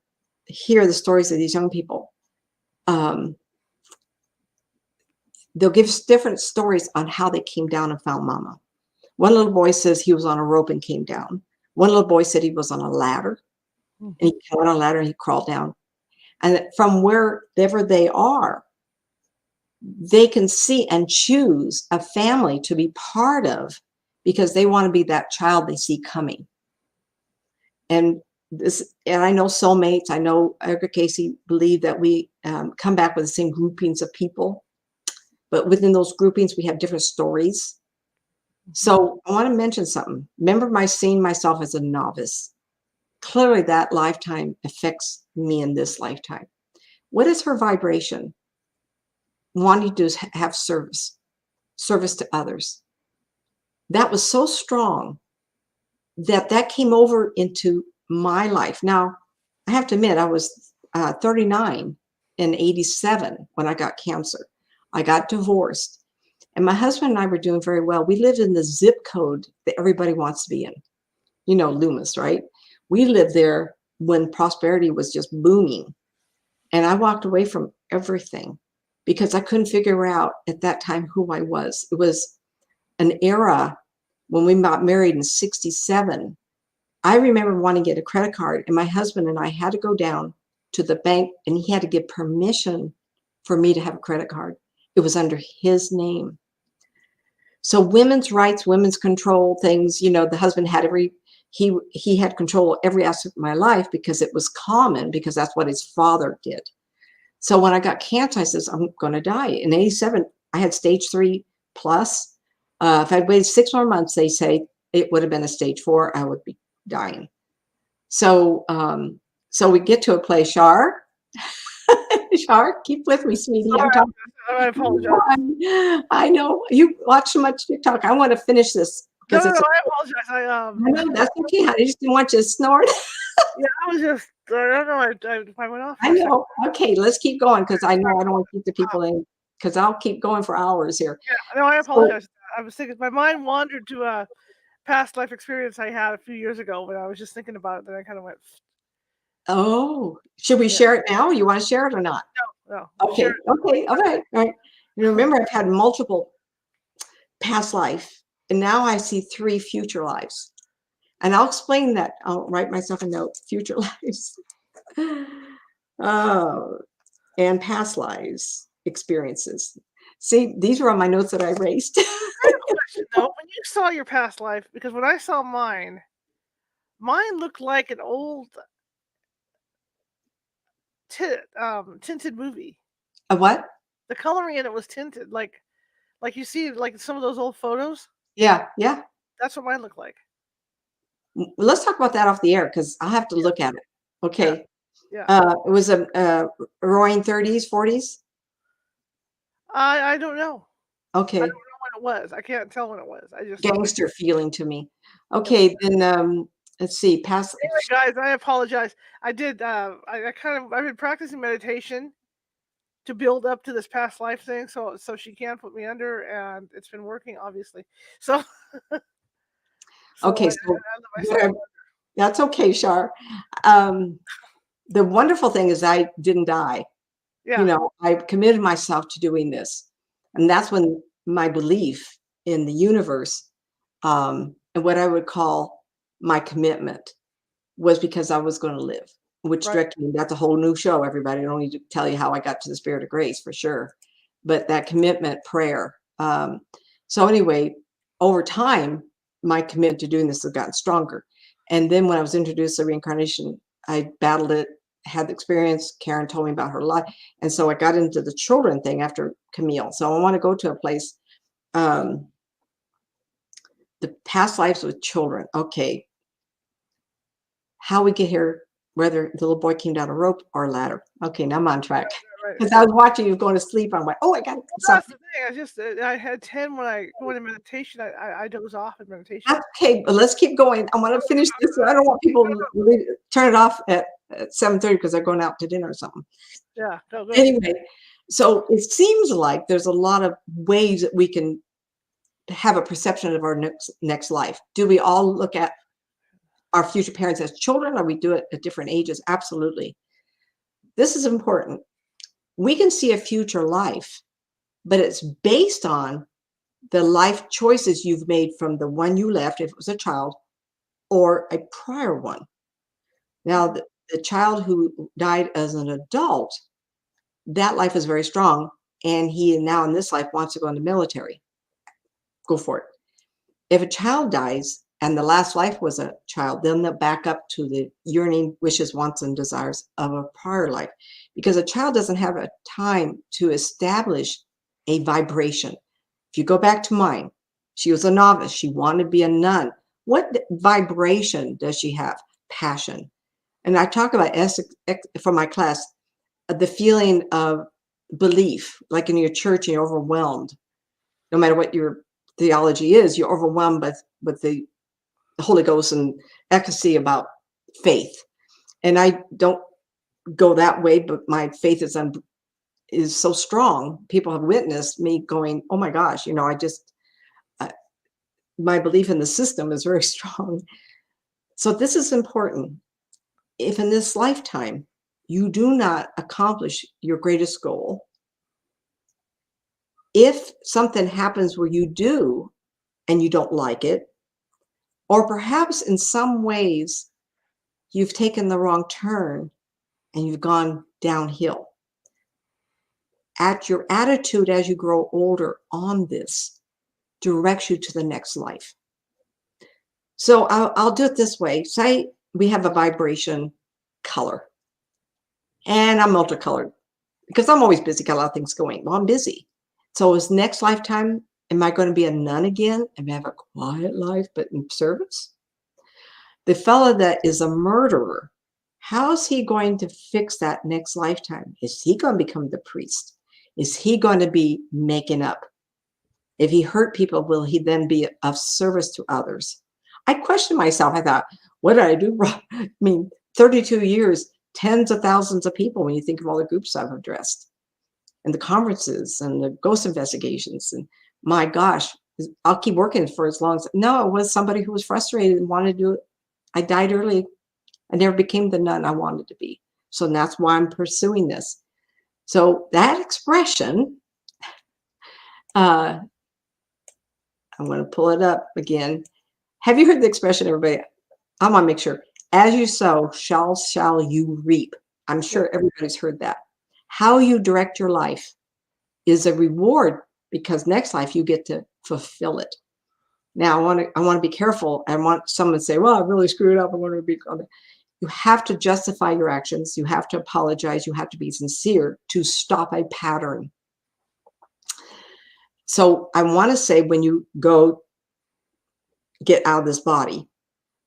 hear the stories of these young people, they'll give different stories on how they came down and found mama. One little boy says he was on a rope and came down. One little boy said he was on a ladder, and he went on a ladder and he crawled down. And from wherever they are, they can see and choose a family to be part of, because they want to be that child they see coming. And I know soulmates. I know Erica Casey believed that we come back with the same groupings of people, but within those groupings, we have different stories. So I want to mention something. Remember seeing myself as a novice. Clearly that lifetime affects me in this lifetime. What is her vibration? Wanting to have service to others. That was so strong that came over into my life. Now, I have to admit, I was 39 in 87 when I got cancer. I got divorced, and my husband and I were doing very well. We lived in the zip code that everybody wants to be in. You know, Loomis, right? We lived there when prosperity was just booming. And I walked away from everything because I couldn't figure out at that time who I was. It was an era when we got married in 67. I remember wanting to get a credit card, and my husband and I had to go down to the bank, and he had to give permission for me to have a credit card. It was under his name. So women's rights, women's control things, you know, the husband had he had control of every aspect of my life because it was common, because that's what his father did. So when I got cancer, I says, I'm going to die. In 87, I had stage 3 plus. If I'd waited 6 more months, they say it would have been a stage 4. I would be dying. So, so we get to a place, Shar. Shar, keep with me, sweetie. I'm
Sorry,
talking.
I apologize.
I know you watch too much TikTok. I want to finish this
No,
because
no, no,
it's.
I apologize.
I know that's okay, honey. I just didn't want you to snort.
Yeah, I was just, I don't know, I went off
I
for a second.
know. Okay, let's keep going because I know I don't want to keep the people in because I'll keep going for hours here.
Yeah, no, I
So,
apologize. I was thinking, my mind wandered to a past life experience I had a few years ago when I was just thinking about it. Then I kind of went,
oh, should we
yeah,
share it now? You want to share it or not?
no, share
Okay.
it.
Okay. All right. All right. You remember, I've had multiple past life, and now I see 3 future lives. And I'll explain that. I'll write myself a note, future lives. Oh, and past lives experiences. See, these were on my notes that I erased.
I have a question though. When you saw your past life, because when I saw mine looked like an old tinted movie.
A what?
The coloring in it was tinted, like you see, like some of those old photos.
Yeah. Yeah.
That's what mine looked like.
Let's talk about that off the air because I'll have to look at it.
Yeah,
Okay.
yeah.
It was a roaring 30s, 40s.
I don't know. I don't
Okay.
know when it was. I can't tell when it was. I just
Gangster feeling to me.
it was.
Okay, then let's see. Past.
Anyway, guys, I apologize. I did. I've been practicing meditation to build up to this past life thing, so she can put me under, and it's been working, obviously. So, so
Okay,
I
so
let myself.
whatever. That's okay, Shar. The wonderful thing is I didn't die. You
Yeah,
know, I committed myself to doing this, and that's when my belief in the universe, and what I would call my commitment, was because I was going to live, which
right.
directed me. That's a whole new show, everybody. I don't need to tell you how I got to the spirit of grace for sure. But that commitment prayer. So anyway, over time, my commitment to doing this has gotten stronger. And then when I was introduced to reincarnation, I battled it, had the experience. Karen told me about her life. And so I got into the children thing after Camille. So I want to go to a place, um, the past lives with children. Okay, how we get here, whether the little boy came down a rope or a ladder. Okay, now I'm on track.
Right.
Because I was watching you going to sleep. I'm like, oh, I got
Well,
something.
that's the thing. I just I had 10 when I go into meditation. I doze off in meditation.
That's okay, but let's keep going. I want to finish this. I don't want people to turn it off at 7:30 because they're going out to dinner or something.
Yeah, no, good.
Anyway, so it seems like there's a lot of ways that we can have a perception of our next life. Do we all look at our future parents as children, or we do it at different ages? Absolutely. This is important. We can see a future life, but it's based on the life choices you've made from the one you left, if it was a child, or a prior one. Now, the child who died as an adult, that life is very strong, and he now in this life wants to go in the military. Go for it. If a child dies and the last life was a child, then they'll back up to the yearning, wishes, wants, and desires of a prior life, because a child doesn't have a time to establish a vibration. If you go back to mine, she was a novice. She wanted to be a nun. What vibration does she have? Passion. And I talk about for my class, the feeling of belief, like in your church, you're overwhelmed. No matter what your theology is, you're overwhelmed with the Holy Ghost and ecstasy about faith. And I don't go that way, but my faith is so strong. People have witnessed me going, oh my gosh, you know, my belief in the system is very strong. So this is important. If in this lifetime you do not accomplish your greatest goal, if something happens where you do and you don't like it, or perhaps in some ways you've taken the wrong turn and you've gone downhill, at your attitude as you grow older on this directs you to the next life. So I'll do it this way. Say we have a vibration color, and I'm multicolored because I'm always busy, got a lot of things going. Well, I'm busy. So is next lifetime Am I going to be a nun again and have a quiet life, but in service? The fellow that is a murderer, how's he going to fix that next lifetime? Is he going to become the priest? Is he going to be making up? If he hurt people, will he then be of service to others? I questioned myself. I thought, what did I do wrong? I mean, 32 years, tens of thousands of people when you think of all the groups I've addressed and the conferences and the ghost investigations. And my gosh, I'll keep working for as long as, no, it was somebody who was frustrated and wanted to do it. I died early. I never became the nun I wanted to be. So that's why I'm pursuing this. So that expression, I'm going to pull it up again. Have you heard the expression, everybody? I want to make sure. As you sow, shall you reap. I'm sure everybody's heard that. How you direct your life is a reward, because next life you get to fulfill it. Now, I want to be careful. I want someone to say, well, I really screwed up. I want to be. You have to justify your actions. You have to apologize. You have to be sincere to stop a pattern. So I want to say, when you go get out of this body,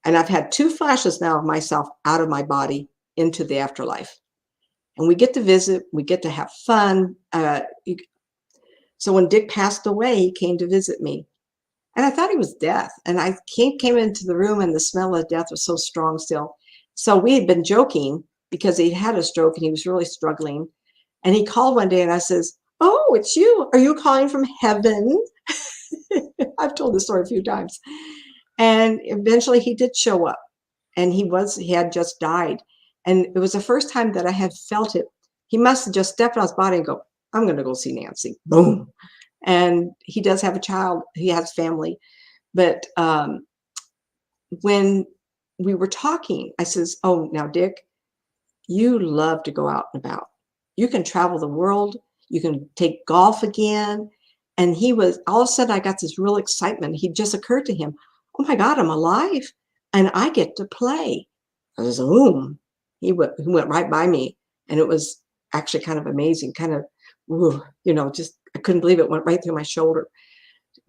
and I've had 2 flashes now of myself out of my body into the afterlife, and we get to visit, we get to have fun. So when Dick passed away, he came to visit me, and I thought he was death. And I came into the room, and the smell of death was so strong still. So we had been joking because he had a stroke and he was really struggling. And he called one day and I says, oh, it's you. Are you calling from heaven? I've told this story a few times. And eventually he did show up, and he had just died. And it was the first time that I had felt it. He must have just stepped on his body and go, I'm going to go see Nancy. Boom. And he does have a child. He has family. But when we were talking, I says, oh, now, Dick, you love to go out and about. You can travel the world. You can take golf again. And he was, all of a sudden, I got this real excitement. He just occurred to him, oh my God, I'm alive and I get to play. I was, boom. He went right by me. And it was actually kind of amazing, kind of, ooh, just, I couldn't believe it went right through my shoulder.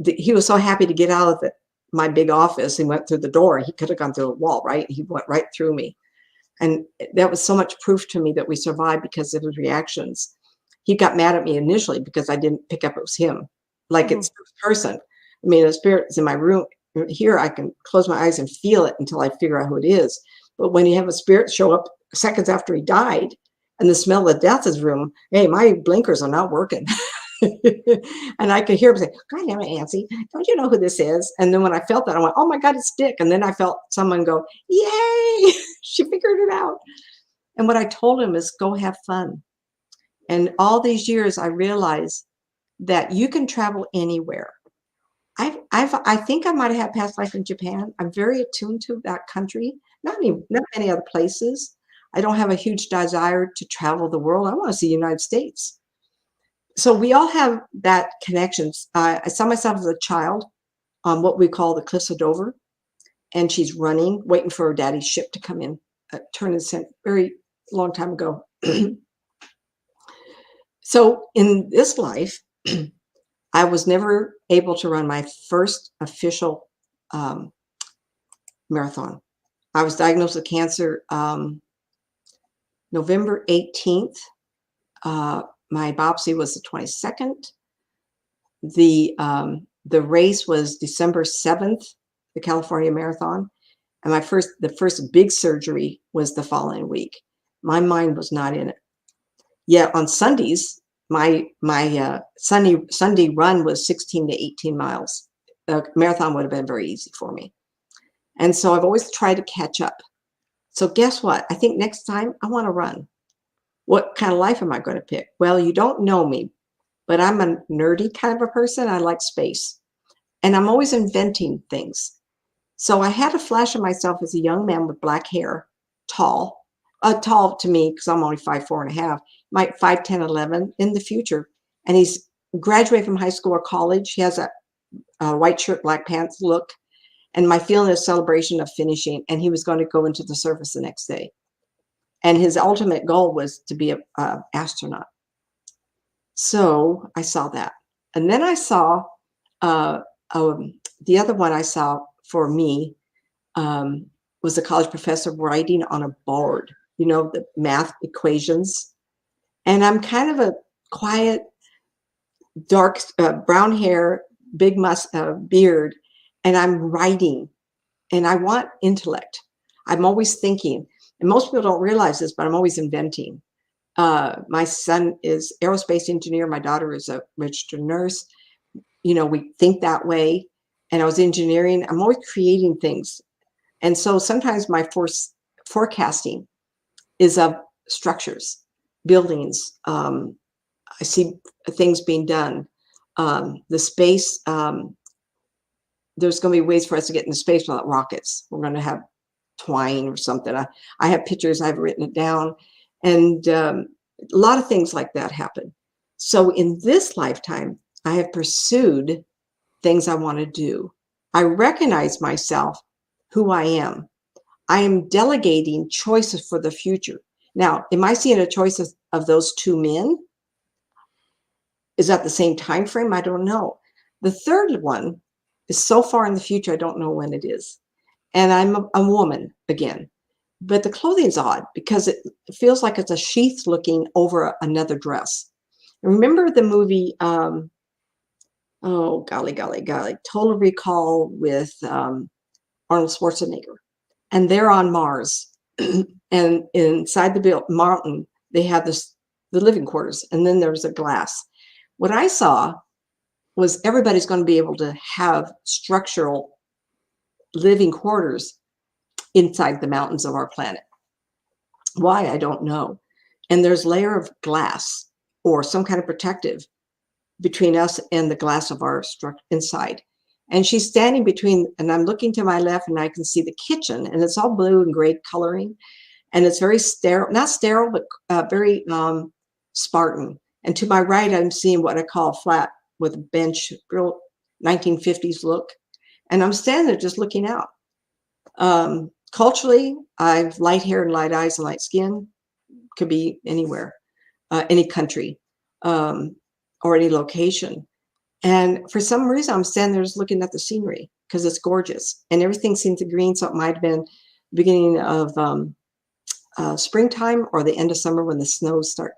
He was so happy to get out of my big office. He went through the door. He could have gone through a wall, right? He went right through me. And that was so much proof to me that we survived because of his reactions. He got mad at me initially because I didn't pick up it was him. Like it's first person. I mean, the spirit is in my room. Here I can close my eyes and feel it until I figure out who it is. But when you have a spirit show up seconds after he died and the smell of death is room, hey, my blinkers are not working. And I could hear him say, God damn it, Nancy, don't you know who this is? And then when I felt that, I went, oh my God, it's Dick. And then I felt someone go, yay, she figured it out. And what I told him is, go have fun. And all these years, I realized that you can travel anywhere. I think I might have had past life in Japan. I'm very attuned to that country, not many other places. I don't have a huge desire to travel the world. I want to see the United States. So we all have that connections. I saw myself as a child on what we call the Cliffs of Dover, and she's running, waiting for her daddy's ship to come in, turn and sent very long time ago. So in this life, I was never able to run my first official marathon. I was diagnosed with cancer November 18th. My biopsy was the 22nd. The race was December 7th, the California Marathon. And the first big surgery was the following week. My mind was not in it. Yet on Sundays, my Sunday run was 16 to 18 miles. A marathon would have been very easy for me. And so I've always tried to catch up. So guess what? I think next time I want to run. What kind of life am I going to pick? Well, you don't know me, but I'm a nerdy kind of a person. I like space. And I'm always inventing things. So I had a flash of myself as a young man with black hair, tall to me because I'm only 5'4.5", might 5'10", 11 in the future. And he's graduated from high school or college. He has a white shirt, black pants look. And my feeling is celebration of finishing. And he was going to go into the service the next day. And his ultimate goal was to be an astronaut. So I saw that. And then I saw Uh, the other one I saw for me was a college professor writing on a board, you know, the math equations. And I'm kind of a quiet, dark, brown hair, big beard, and I'm writing, and I want intellect. I'm always thinking, and most people don't realize this, but I'm always inventing. My son is aerospace engineer. My daughter is a registered nurse. You know, we think that way. And I was engineering. I'm always creating things. And so sometimes my forecasting is of structures, buildings. I see things being done. The space, there's going to be ways for us to get into space without rockets. We're going to have twine or something. I have pictures, I've written it down. And a lot of things like that happen. So in this lifetime, I have pursued things I want to do. I recognize myself, who I am. I am delegating choices for the future. Now, am I seeing a choice of those two men? Is that the same time frame? I don't know. The third one is so far in the future, I don't know when it is. And I'm a woman again. But the clothing's odd because it feels like it's a sheath looking over another dress. Remember the movie, oh, golly, Total Recall with Arnold Schwarzenegger. And they're on Mars. And inside the mountain, they have the living quarters. And then there's a glass. What I saw was everybody's going to be able to have structural living quarters inside the mountains of our planet. Why? I don't know. And there's a layer of glass or some kind of protective between us and the glass of our inside. And she's standing between, and I'm looking to my left and I can see the kitchen, and it's all blue and gray coloring. And it's very sterile, not sterile, but very Spartan. And to my right, I'm seeing what I call a flat with a bench, real 1950s look. And I'm standing there just looking out. Culturally, I've light hair and light eyes and light skin. Could be anywhere, any country, or any location. And for some reason, I'm standing there just looking at the scenery because it's gorgeous. And everything seems green, so it might have been the beginning of springtime or the end of summer when the snows start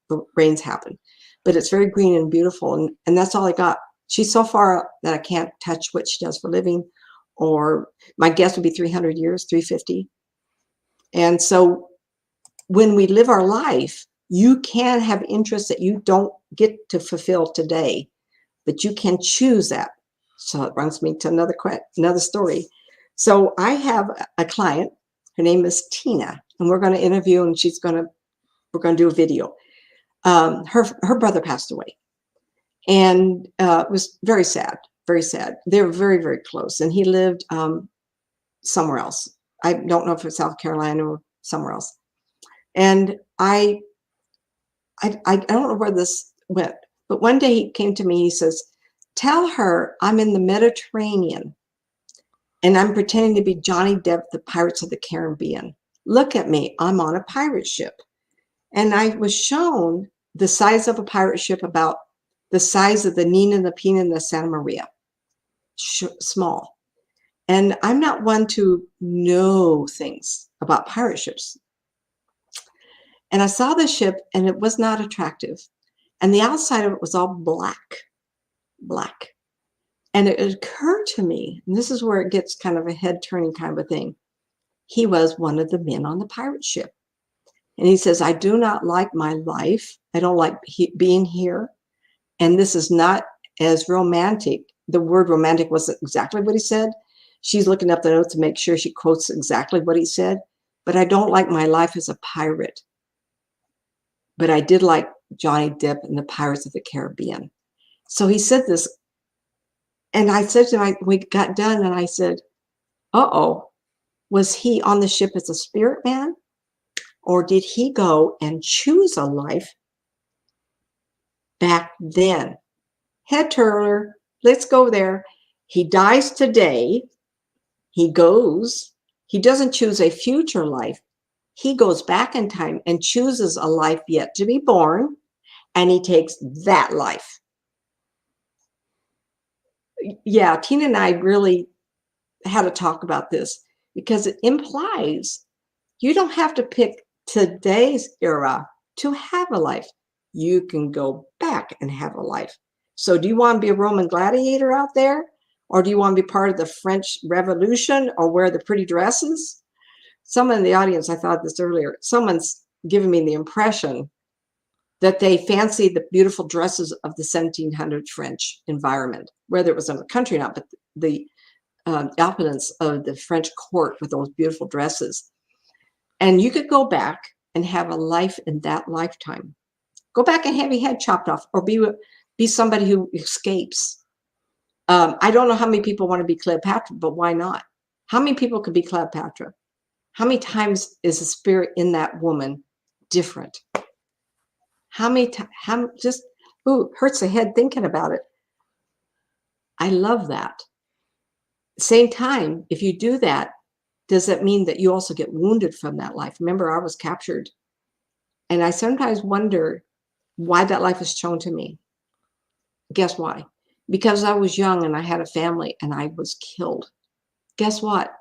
the rains happen. But it's very green and beautiful, and that's all I got. She's so far that I can't touch what she does for a living, or my guess would be 300 years, 350. And so when we live our life, you can have interests that you don't get to fulfill today, but you can choose that. So it brings me to another story. So I have a client, her name is Tina, and we're going to interview, and we're going to do a video. Her brother passed away, and it was very sad, very sad. They were very, very close, and he lived somewhere else. I don't know if it's South Carolina or somewhere else. And I don't know where this went, but one day he came to me, he says, "Tell her I'm in the Mediterranean and I'm pretending to be Johnny Depp, the Pirates of the Caribbean. Look at me, I'm on a pirate ship." And I was shown the size of a pirate ship, about the size of the Nina, the Pina, and the Santa Maria, small. And I'm not one to know things about pirate ships. And I saw the ship, and it was not attractive. And the outside of it was all black. And it occurred to me, and this is where it gets kind of a head-turning kind of a thing. He was one of the men on the pirate ship. And he says, "I do not like my life. I don't like being here. And this is not as romantic." The word romantic wasn't exactly what he said. She's looking up the notes to make sure she quotes exactly what he said. "But I don't like my life as a pirate. But I did like Johnny Depp and the Pirates of the Caribbean." So he said this. And I said to him, we got done, and I said, "Uh-oh, was he on the ship as a spirit man? Or did he go and choose a life back then?" Head turner, let's go there. He dies today. He doesn't choose a future life. He goes back in time and chooses a life yet to be born, and he takes that life. yeah, Tina and I really had a talk about this because it implies you don't have to pick today's era to have a life. You can go back and have a life. So do you want to be a Roman gladiator out there? Or do you want to be part of the French Revolution or wear the pretty dresses? Someone in the audience, I thought this earlier, someone's given me the impression that they fancied the beautiful dresses of the 1700 French environment, whether it was in the country or not, but the opulence of the French court with those beautiful dresses. And you could go back and have a life in that lifetime. Go back and have your head chopped off, or be somebody who escapes. I don't know how many people want to be Cleopatra, but why not? How many people could be Cleopatra? How many times is the spirit in that woman different? How many times? Just, ooh, hurts the head thinking about it. I love that. Same time, if you do that, does that mean that you also get wounded from that life? Remember, I was captured. And I sometimes wonder why that life was shown to me. Guess why? Because I was young and I had a family and I was killed. Guess what?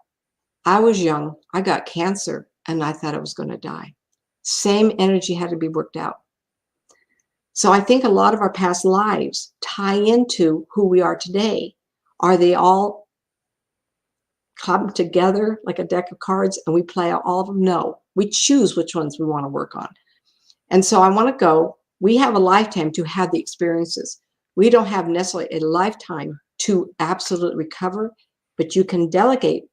I was young. I got cancer and I thought I was going to die. Same energy had to be worked out. So I think a lot of our past lives tie into who we are today. Are they all come together like a deck of cards and we play out all of them? No, we choose which ones we want to work on. And so I want to go, we have a lifetime to have the experiences. We don't have necessarily a lifetime to absolutely recover, but you can delegate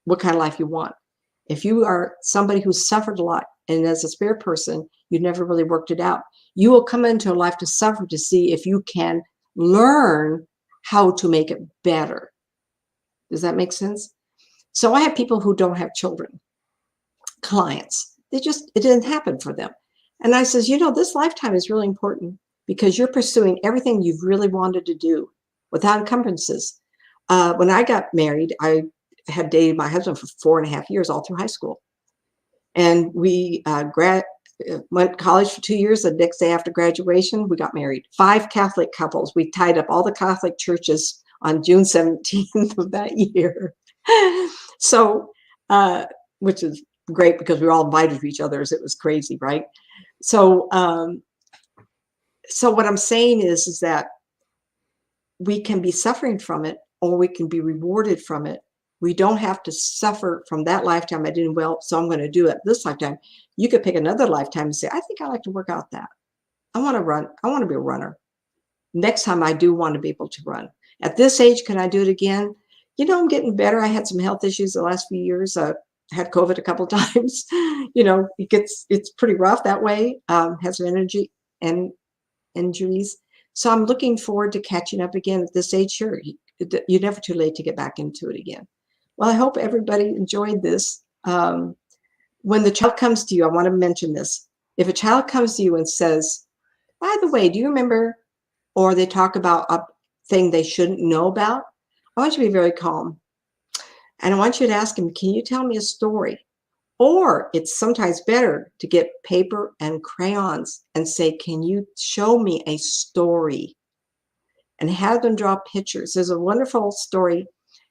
what kind of life you want. If you are somebody who's suffered a lot and as a spirit person, you never really worked it out, you will come into a life to suffer to see if you can learn how to make it better. Does that make sense? So I have people who don't have children, clients. It didn't happen for them. And I says, this lifetime is really important because you're pursuing everything you've really wanted to do without encumbrances. When I got married, I had dated my husband for 4.5 years, all through high school. And we went to college for 2 years. The next day after graduation, we got married. 5 Catholic couples. We tied up all the Catholic churches on June 17th of that year. So, which is great because we were all invited to each other's. It was crazy, right? So, so what I'm saying is that we can be suffering from it or we can be rewarded from it. We don't have to suffer from that lifetime. I didn't well, so I'm going to do it this lifetime. You could pick another lifetime and say, I think I like to work out that. I want to run. I want to be a runner. Next time I do want to be able to run. At this age, can I do it again? I'm getting better. I had some health issues the last few years. Had COVID a couple of times. It's pretty rough that way. Has some energy and injuries. So I'm looking forward to catching up again at this age. Sure, you're never too late to get back into it again. Well, I hope everybody enjoyed this. When the child comes to you, I want to mention this. If a child comes to you and says, by the way, do you remember, or they talk about a thing they shouldn't know about, I want you to be very calm. And I want you to ask him, can you tell me a story? Or it's sometimes better to get paper and crayons and say, can you show me a story? And have them draw pictures. There's a wonderful story,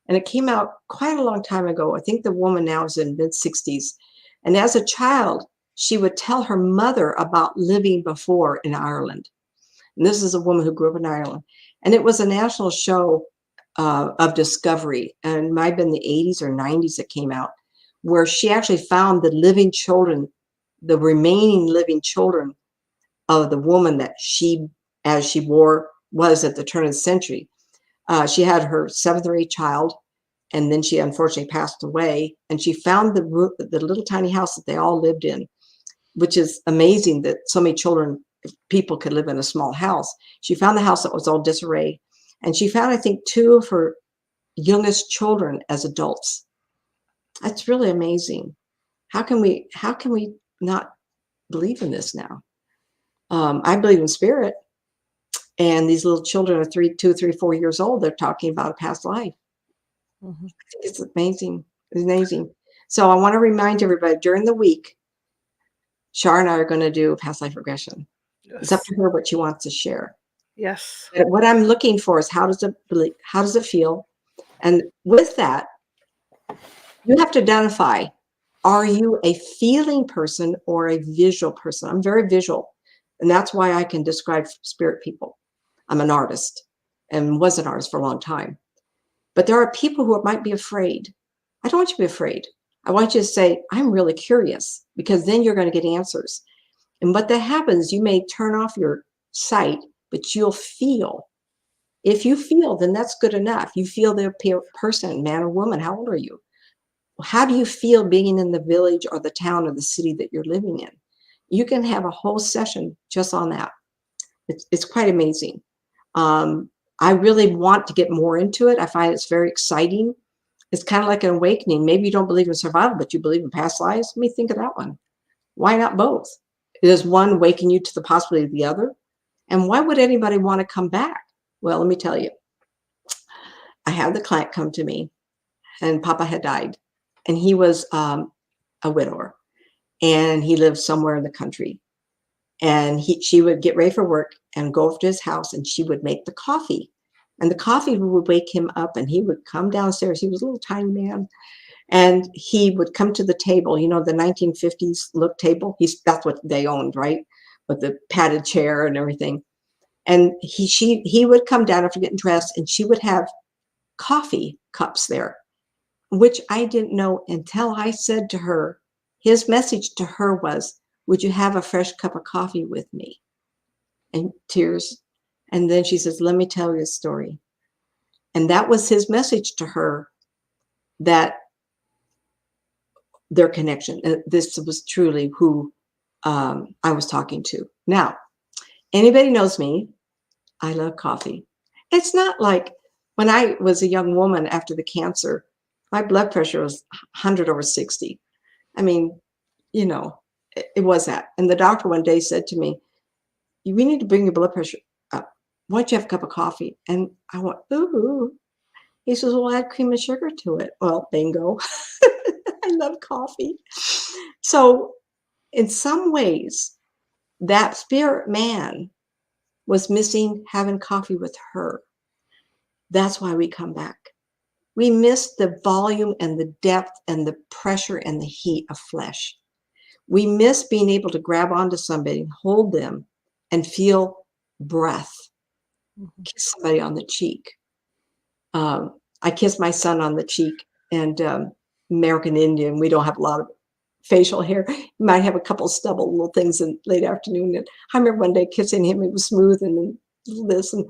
and it came out quite a long time ago. I think the woman now is in mid-60s. And as a child, she would tell her mother about living before in Ireland. And this is a woman who grew up in Ireland. And it was a national show of discovery. And it might have been the 80s or 90s it came out, where she actually found the living children, the remaining living children of the woman that she, as she was at the turn of the century. She had her 7th or 8th child, and then she unfortunately passed away. And she found the little tiny house that they all lived in, which is amazing that so many people could live in a small house. She found the house that was all disarray. And she found, I think, 2 of her youngest children as adults. That's really amazing. How can we not believe in this now? I believe in spirit. And these little children are 2, 3, 4 years old. They're talking about a past life. Mm-hmm. I think it's amazing. It's amazing. So I want to remind everybody during the week, Shar and I are going to do past life regression. Yes. It's up to her what she wants to share.
Yes.
But what I'm looking for is how does it feel? And with that, you have to identify, are you a feeling person or a visual person? I'm very visual, and that's why I can describe spirit people. I'm an artist and was an artist for a long time. But there are people who might be afraid. I don't want you to be afraid. I want you to say, I'm really curious, because then you're going to get answers. And what that happens, you may turn off your sight, but you'll feel. If you feel, then that's good enough. You feel the person, man or woman. How old are you? How do you feel being in the village or the town or the city that you're living in? You can have a whole session just on that. It's quite amazing. I really want to get more into it. I find it's very exciting. It's kind of like an awakening. Maybe you don't believe in survival, but you believe in past lives. Let me think of that one. Why not both? Is one waking you to the possibility of the other? And why would anybody want to come back? Well, let me tell you. I had the client come to me, and Papa had died, and he was a widower, and he lived somewhere in the country. And she would get ready for work and go over to his house, and she would make the coffee. And the coffee would wake him up, and he would come downstairs. He was a little tiny man. And he would come to the table, you know, the 1950s look table. That's what they owned, right? With the padded chair and everything. And he would come down after getting dressed, and she would have coffee cups there, which I didn't know until I said to her, his message to her was, would you have a fresh cup of coffee with me? And tears. And then she says, let me tell you a story. And that was his message to her, that their connection. This was truly who I was talking to. Now, anybody knows me, I love coffee. It's not like when I was a young woman after the cancer, my blood pressure was 100/60. I mean, you know, it was that. And the doctor one day said to me, we need to bring your blood pressure up. Why don't you have a cup of coffee? And I went, ooh. He says, well, add cream and sugar to it. Well, bingo. I love coffee. So in some ways, that spirit man was missing having coffee with her. That's why we come back. We miss the volume and the depth and the pressure and the heat of flesh. We miss being able to grab onto somebody, hold them, and feel breath. Kiss somebody on the cheek. I kissed my son on the cheek, and American Indian, we don't have a lot of facial hair. You might have a couple stubble little things in late afternoon. And I remember one day kissing him, it was smooth and this. And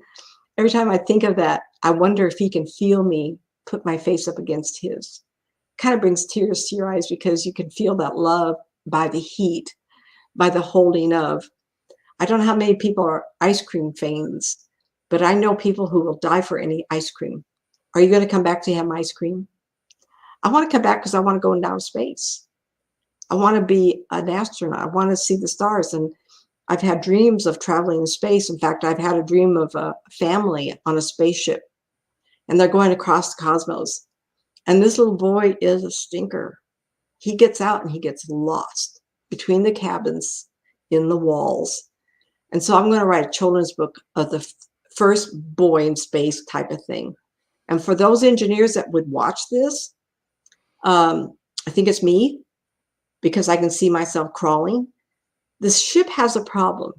every time I think of that, I wonder if he can feel me put my face up against his. Kind of brings tears to your eyes, because you can feel that love by the heat, by the holding of. I don't know how many people are ice cream fans, but I know people who will die for any ice cream. Are you going to come back to have ice cream? I want to come back because I want to go into outer space. I want to be an astronaut. I want to see the stars. And I've had dreams of traveling in space. In fact, I've had a dream of a family on a spaceship, and they're going across the cosmos. And this little boy is a stinker. He gets out and he gets lost between the cabins, in the walls. And so I'm going to write a children's book of the first boy in space type of thing. And for those engineers that would watch this, I think it's me, because I can see myself crawling. This ship has a problem.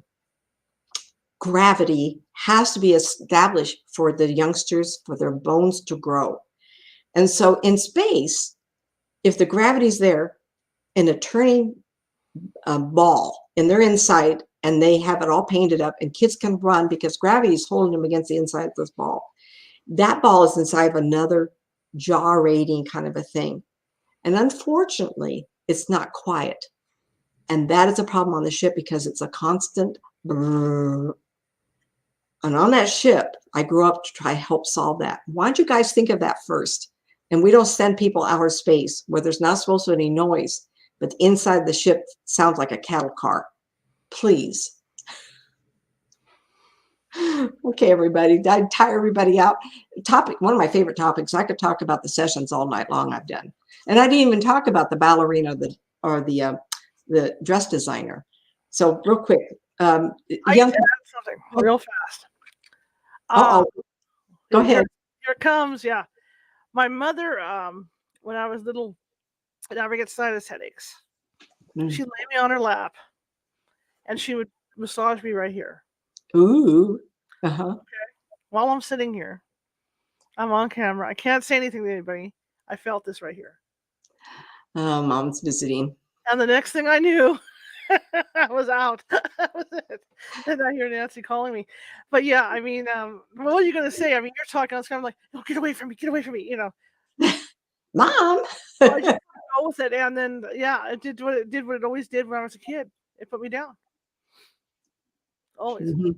Gravity has to be established for the youngsters, for their bones to grow. And so in space, if the gravity's there in a turning ball, and they're inside, and they have it all painted up, and kids can run because gravity is holding them against the inside of this ball. That ball is inside of another gyrating kind of a thing. And unfortunately, it's not quiet. And that is a problem on the ship, because it's a constant brrr. And on that ship, I grew up to try to help solve that. Why don't you guys think of that first? And we don't send people outer space where there's not supposed to be any noise, but inside the ship sounds like a cattle car. Please. Okay, everybody. Did I tire everybody out? One of my favorite topics. I could talk about the sessions all night long I've done. And I didn't even talk about the ballerina or the dress designer. So real quick.
I can add something real fast.
Uh-oh. Go ahead.
Here it comes. Yeah. My mother, when I was little, I never get sinus headaches. She'd lay me on her lap and she would massage me right here.
Ooh. Uh-huh.
Okay. While I'm sitting here, I'm on camera. I can't say anything to anybody. I felt this right here.
Oh, Mom's visiting.
And the next thing I knew, I was out. That was it. And I hear Nancy calling me. But yeah, I mean, what are you going to say? I mean, you're talking, I was kind of like, oh, get away from me, you know.
Mom.
So I just go with it. And then, yeah, it did what it always did when I was a kid. It put me down. Always.
Mm-hmm.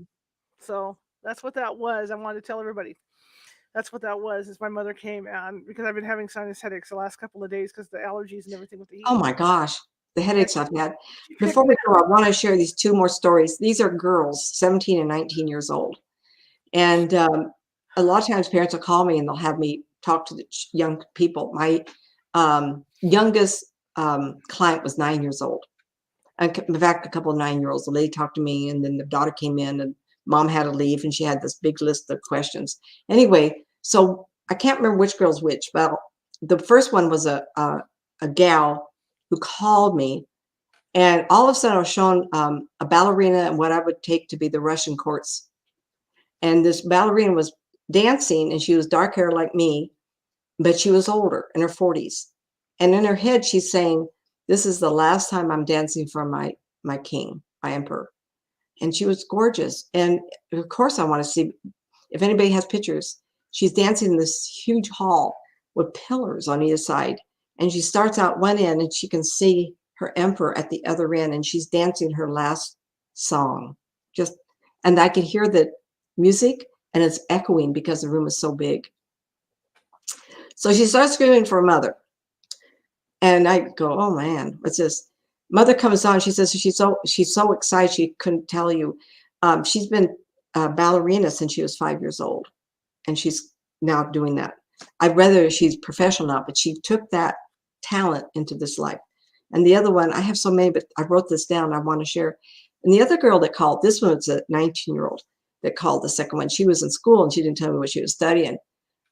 So that's what that was. I wanted to tell everybody. That's what that was. Is my mother came and because I've been having sinus headaches the last couple of days because the allergies and everything with the heat.
Oh my gosh, the headaches I've had.
She
Before we go, I want to share these two more stories. These are girls, 17 and 19 years old. And a lot of times parents will call me and they'll have me talk to the young people. My youngest client was 9 years old. In fact, a couple of 9-year-olds, the lady talked to me and then the daughter came in and mom had to leave and she had this big list of questions. Anyway, so I can't remember which girl's which, but the first one was a gal who called me, and all of a sudden I was shown a ballerina and what I would take to be the Russian courts. And this ballerina was dancing and she was dark hair like me, but she was older in her 40s. And in her head, she's saying, this is the last time I'm dancing for my king, my emperor. And she was gorgeous. And of course, I want to see if anybody has pictures. She's dancing in this huge hall with pillars on either side. And she starts out one end and she can see her emperor at the other end. And she's dancing her last song. And I can hear the music and it's echoing because the room is so big. So she starts screaming for her mother. And I go, oh man, what's this? Mother comes on. She says she's so excited she couldn't tell you. She's been a ballerina since she was 5 years old, and she's now doing that. I'd rather she's professional now, but she took that talent into this life. And the other one, I have so many, but I wrote this down. I want to share. And the other girl that called, this one was a 19-year-old that called the second one. She was in school and she didn't tell me what she was studying.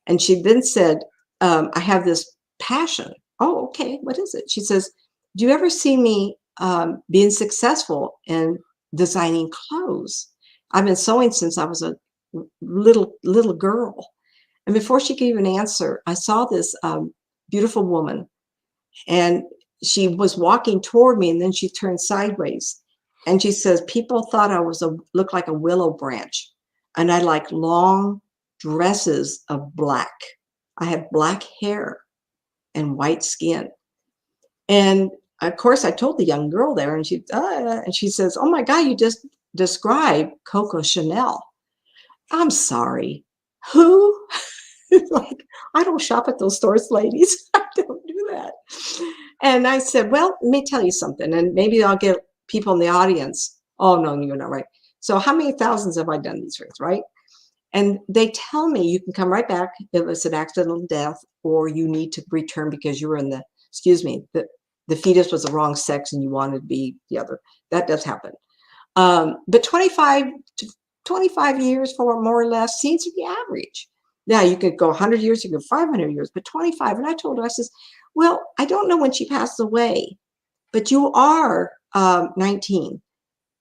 And she then said, I have this passion. Oh, okay. What is it? She says, do you ever see me being successful in designing clothes? I've been sewing since I was a little girl. And before she could even answer, I saw this beautiful woman, and she was walking toward me, and then she turned sideways, and she says, people thought I looked like a willow branch, and I like long dresses of black. I have black hair and white skin. And of course, I told the young girl there, and she says, oh my God, you just described Coco Chanel. I'm sorry. Who? Like, I don't shop at those stores, ladies. I don't do that. And I said, well, let me tell you something, and maybe I'll get people in the audience. Oh, no, you're not right. So how many thousands have I done these rings, right? And they tell me you can come right back if it's an accidental death or you need to return because you were in the fetus was the wrong sex and you wanted to be the other. That does happen. But 25 years for more or less seems to be average. Now you could go 100 years, you could go 500 years, but 25. And I told her, I says, well, I don't know when she passed away, but you are 19.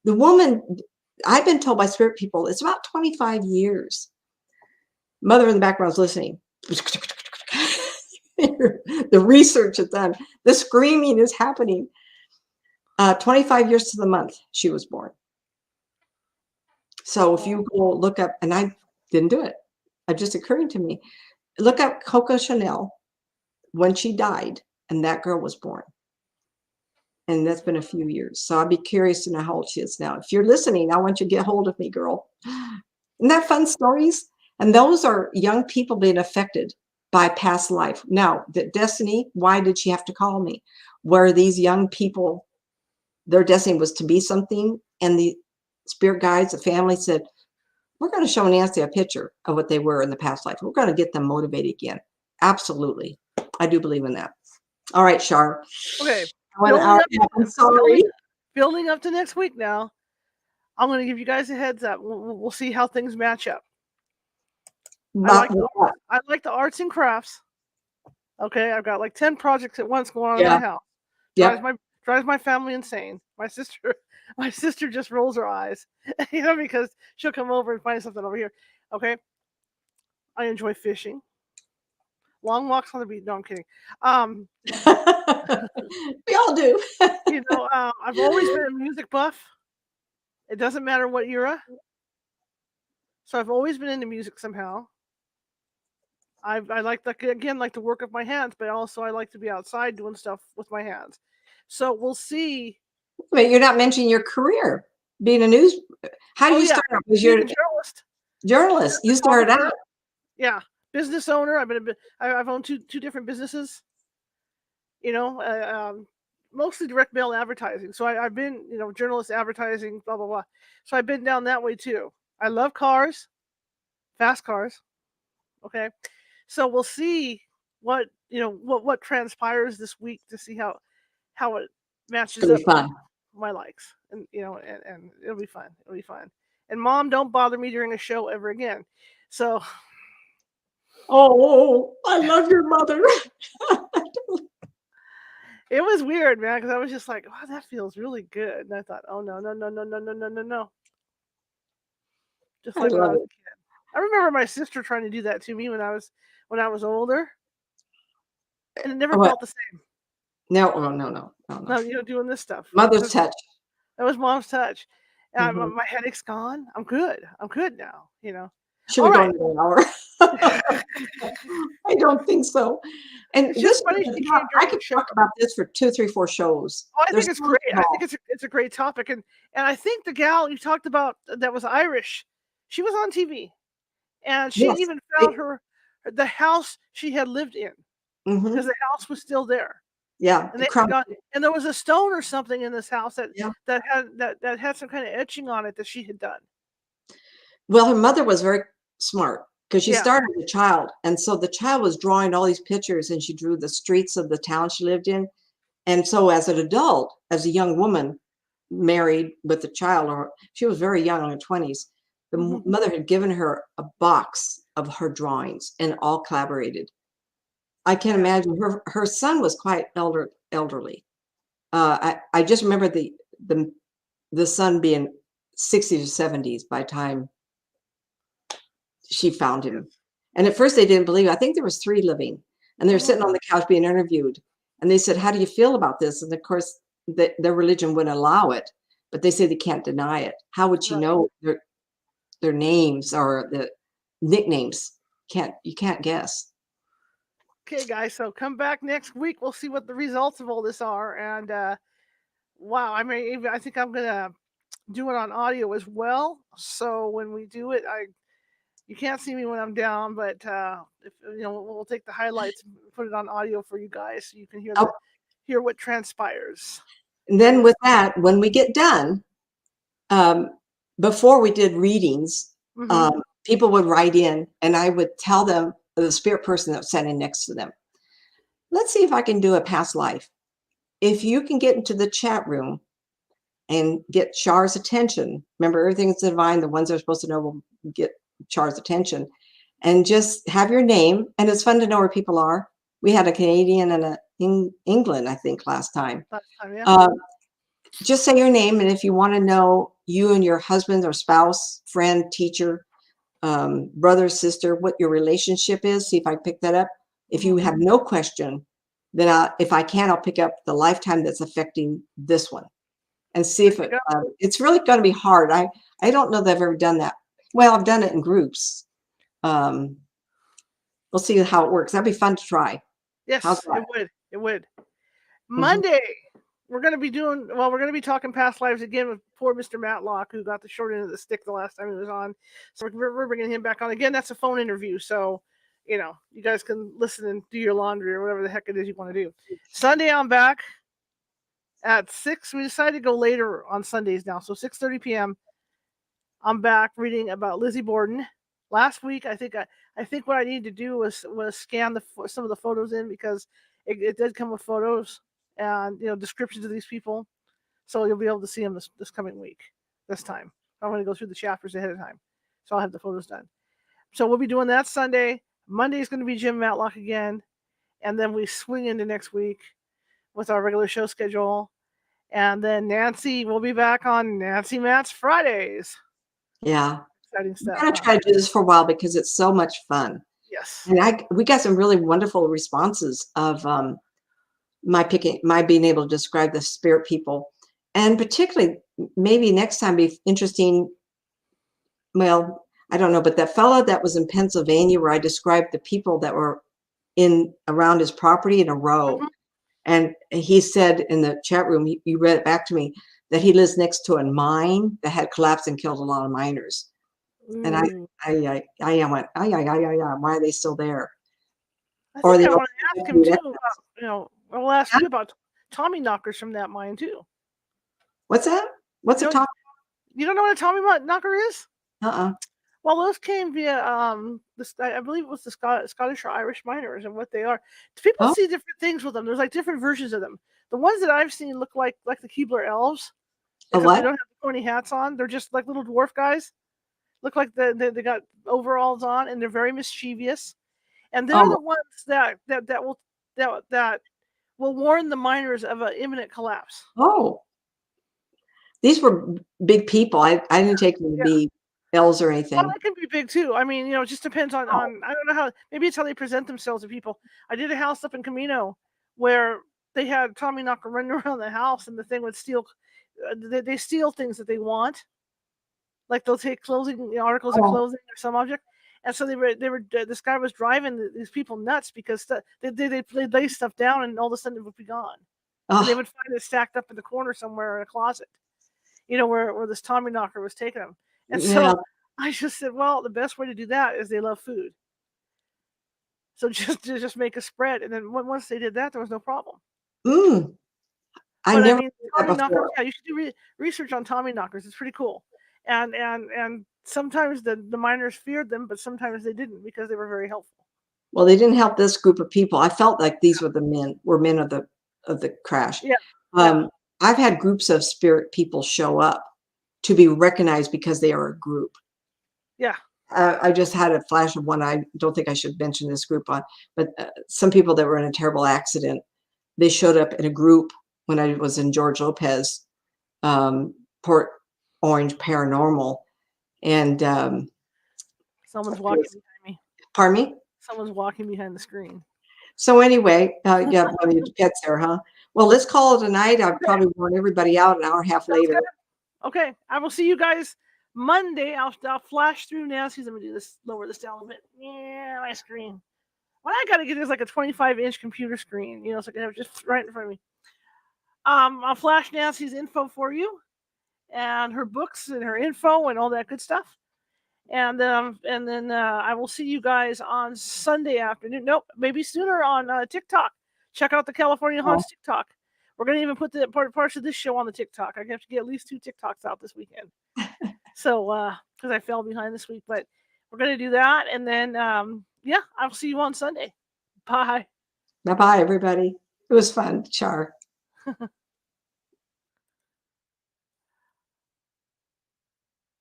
The woman, I've been told by spirit people, it's about 25 years. Mother in the background is listening. The research is done. The screaming is happening. 25 years to the month she was born. So if you go look up, and I didn't do it, it just occurred to me, look up Coco Chanel when she died, and that girl was born. And that's been a few years. So I'd be curious to know how old she is now. If you're listening, I want you to get hold of me, girl. Isn't that fun stories? And those are young people being affected by past life. Now, the destiny, why did she have to call me? Where these young people, their destiny was to be something, and the spirit guides, the family said, we're going to show Nancy a picture of what they were in the past life. We're going to get them motivated again. Absolutely. I do believe in that. All right, Char.
Okay.
I'm sorry.
Building up to next week now. I'm going to give you guys a heads up. We'll see how things match up.
But what?
I like the arts and crafts. Okay, I've got like 10 projects at once going on in
Yeah.
my house.
Yep.
Drives my family insane. My sister just rolls her eyes, because she'll come over and find something over here. Okay, I enjoy fishing, long walks on the beach. No, I'm kidding. Um,
We all do.
I've always been a music buff. It doesn't matter what era. So I've always been into music somehow. I like like the work of my hands, but also I like to be outside doing stuff with my hands. So we'll see.
But you're not mentioning your career, being a news. How do
Oh
you
yeah,
start out? Was
being
you're
a journalist,
journalist. You started
photographer.
out.
Yeah, business owner. I've owned two different businesses. You know, mostly direct mail advertising. So I've been journalist, advertising, blah blah blah. So I've been down that way too. I love cars, fast cars. Okay, so we'll see what transpires this week to see how it
It's
matches
gonna
up
be
with
fun.
my likes, and and it'll be fun. It'll be fun. And Mom, don't bother me during a show ever again. So
Oh, I love your mother.
it was weird, man, because I was just like, "Oh, that feels really good," and I thought, "Oh no, no, no, no, no, no, no, no, no!" Just
I
like when I
love
was
it.
a kid. I remember my sister trying to do that to me when I was older, and it never
Oh, what?
felt the same.
No, oh, no, no, no, no.
No, doing this stuff.
Mother's touch.
That was Mom's touch. And
Mhm.
my headache's gone. I'm good. I'm good now.
Should
All
we go
right.
into an hour? I don't think so. And
It's
this,
just funny she came
I
during the
could
show.
talk about this for 2, 3, 4 shows.
Oh, I
There's
think
so
it's
much
great. I think
involved.
it's a great topic, and I think the gal you talked about that was Irish, she was on TV, and she
Yes.
even found the house she had lived in, because
Mhm.
the house was still there,
Yeah,
and
the
they had
crumb.
gone, and there was a stone or something in this house that
Yeah.
had some kind of etching on it that she had done.
Well, her mother was very smart because she
Yeah,
started as a child, and so the child was drawing all these pictures, and she drew the streets of the town she lived in. And so as an adult, as a young woman, married with a child, or she was very young in her 20s, the
hmm
mother had given her a box of her drawings and all collaborated. I can't
yeah.
imagine her son was quite elderly. I just remember the the son being 60s or 70s by the time she found him.
Yes.
And at first they didn't believe it. I think there was 3 living, and they're
hmm
sitting on the couch being interviewed. And they said, "How do you feel about this?" And of course, their religion wouldn't allow it, but they say they can't deny it. How would she
Right.
know their names or the nicknames? You can't guess.
Okay, guys. So come back next week. We'll see what the results of all this are. And wow, I think I'm gonna do it on audio as well. So when we do it, you can't see me when I'm down, but if we'll take the highlights and put it on audio for you guys, so you can
Oh,
hear what transpires.
and
And
then
this,
with that, when we get done, um, before we did readings,
hmm
people would write in, and I would tell them, the spirit person that was sitting next to them, let's see if I can do a past life. If you can get into the chat room and get Char's attention, remember everything's divine, the ones that are supposed to know will get Char's attention, and just have your name. And it's fun to know where people are. We had a Canadian and a England, I think, last time.
last time, yeah.
Uh, just say your name, and if you want to know you and your husband or spouse, friend, teacher, brother, sister, what your relationship is, see if I pick that up. If you
hmm
have no question, then if I can, I'll pick up the lifetime that's affecting this one and see
There
if
you go.
it's really going to be hard. I don't know that I've ever done that. Well, I've done it in groups. Um, we'll see how it works. That'd be fun to try. How's
Yes,
that?
it would. It would.
Mhm.
Monday, we're going to be we're going to be talking past lives again with poor Mr. Matlock, who got the short end of the stick the last time he was on. So we're bringing him back on again. That's a phone interview. So, you guys can listen and do your laundry or whatever the heck it is you want to do. Sunday, I'm back at 6. We decided to go later on Sundays now. So 6:30 p.m. I'm back reading about Lizzie Borden. Last week, I think what I needed to do was scan some of the photos in, because it did come with photos and descriptions of these people, so you'll be able to see them this coming week. This time, I'm going to go through the chapters ahead of time, so I'll have the photos done. So we'll be doing that Sunday. Monday is going to be Jim Matlock again. And then we swing into next week with our regular show schedule. And then Nancy will be back on Nancy Matz Fridays.
Yeah.
Exciting stuff.
I'm going to try to do this for a while because it's so much fun.
Yes.
And we got some really wonderful responses of my being able to describe the spirit people. And particularly, maybe next time be interesting. Well, I don't know, but that fellow that was in Pennsylvania where I described the people that were around his property in a row.
Mhm.
And he said in the chat room, you read it back to me, that he lives next to a mine that had collapsed and killed a lot of miners. And I went, why are they still there?
I think I want to ask him too about, I'll ask you about Tommy knockers from that mine too.
What's that? What's a Tommy?
You don't know what a Tommy knocker is?
Uh-uh.
Well, those came via I believe it was the Scottish or Irish miners, and what they are. People see different things with them. There's like different versions of them. The ones that I've seen look like the Keebler elves. Except they don't have the pointy hats on. They're just like little dwarf guys. Look like they got overalls on, and they're very mischievous. And they're the ones that will warn the miners of an imminent collapse.
Oh, these were big people. I didn't take them to be elves or anything.
Well, they can be big too. I mean, it just depends on I don't know how. Maybe it's how they present themselves to people. I did a house up in Camino where they had Tommy knocker running around the house, and the thing would steal. They steal things that they want, like they'll take clothing, articles of clothing or some object. And so they were. This guy was driving these people nuts because they lay stuff down, and all of a sudden it would be gone. And they would find it stacked up in the corner somewhere in a closet, where this Tommy knocker was taking them. And so I just said, well, the best way to do that is they love food. So just make a spread, and then once they did that, there was no problem.
I never did that
Tommy
before.
knockers. Yeah, you should do research on Tommy knockers. It's pretty cool. And sometimes the miners feared them, but sometimes they didn't because they were very helpful.
Well, they didn't help this group of people. I felt like these were men of the crash.
Yeah.
I've had groups of spirit people show up to be recognized because they are a group.
Yeah.
I just had a flash of one. I don't think I should mention this group on, but some people that were in a terrible accident, they showed up in a group when I was in George Lopez, Port Orange Paranormal, and
someone's walking behind me.
Pardon me?
Someone's walking behind the screen.
So anyway, one of your pets there, huh? Well, let's call it a night. I've probably worn everybody out an hour and a half later.
Okay, I will see you guys Monday. I'll flash through Nancy's. Let me do this. Lower this down a bit. Yeah, my screen. What I gotta get is like a 25-inch computer screen, so I can have it just right in front of me. I'll flash Nancy's info for you, and her books and her info and all that good stuff. And then I will see you guys on Sunday afternoon. Nope, maybe sooner on TikTok. Check out the California Haunts TikTok. We're going to even put the parts of this show on the TikTok. I have to get at least 2 TikToks out this weekend. So, because I fell behind this week. But we're going to do that. And then, I'll see you on Sunday. Bye.
Bye-bye, everybody. It was fun, Char.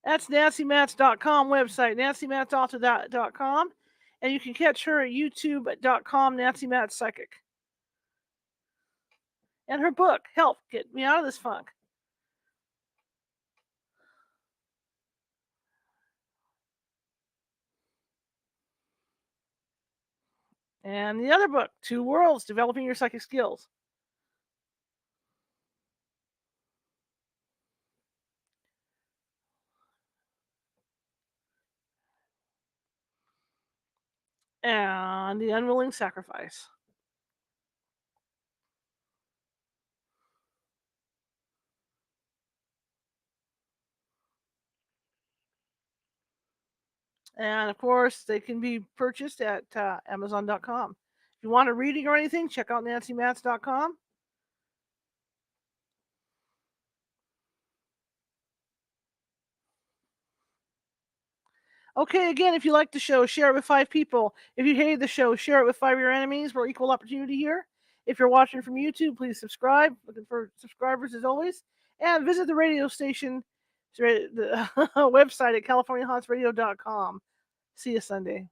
That's NancyMatz.com website, NancyMatzAuthor.com. And you can catch her at YouTube.com, Nancy Matz Psychic. And her book, Help Get Me Out of This Funk. And the other book, 2 Worlds, Developing Your Psychic Skills. And The Unwilling Sacrifice. And of course, they can be purchased at Amazon.com. If you want a reading or anything, check out NancyMatz.com. Okay, again, if you like the show, share it with 5 people. If you hated the show, share it with 5 of your enemies. We're equal opportunity here. If you're watching from YouTube, please subscribe. Looking for subscribers as always. And visit the radio station, the website at CaliforniaHauntsRadio.com. See you Sunday.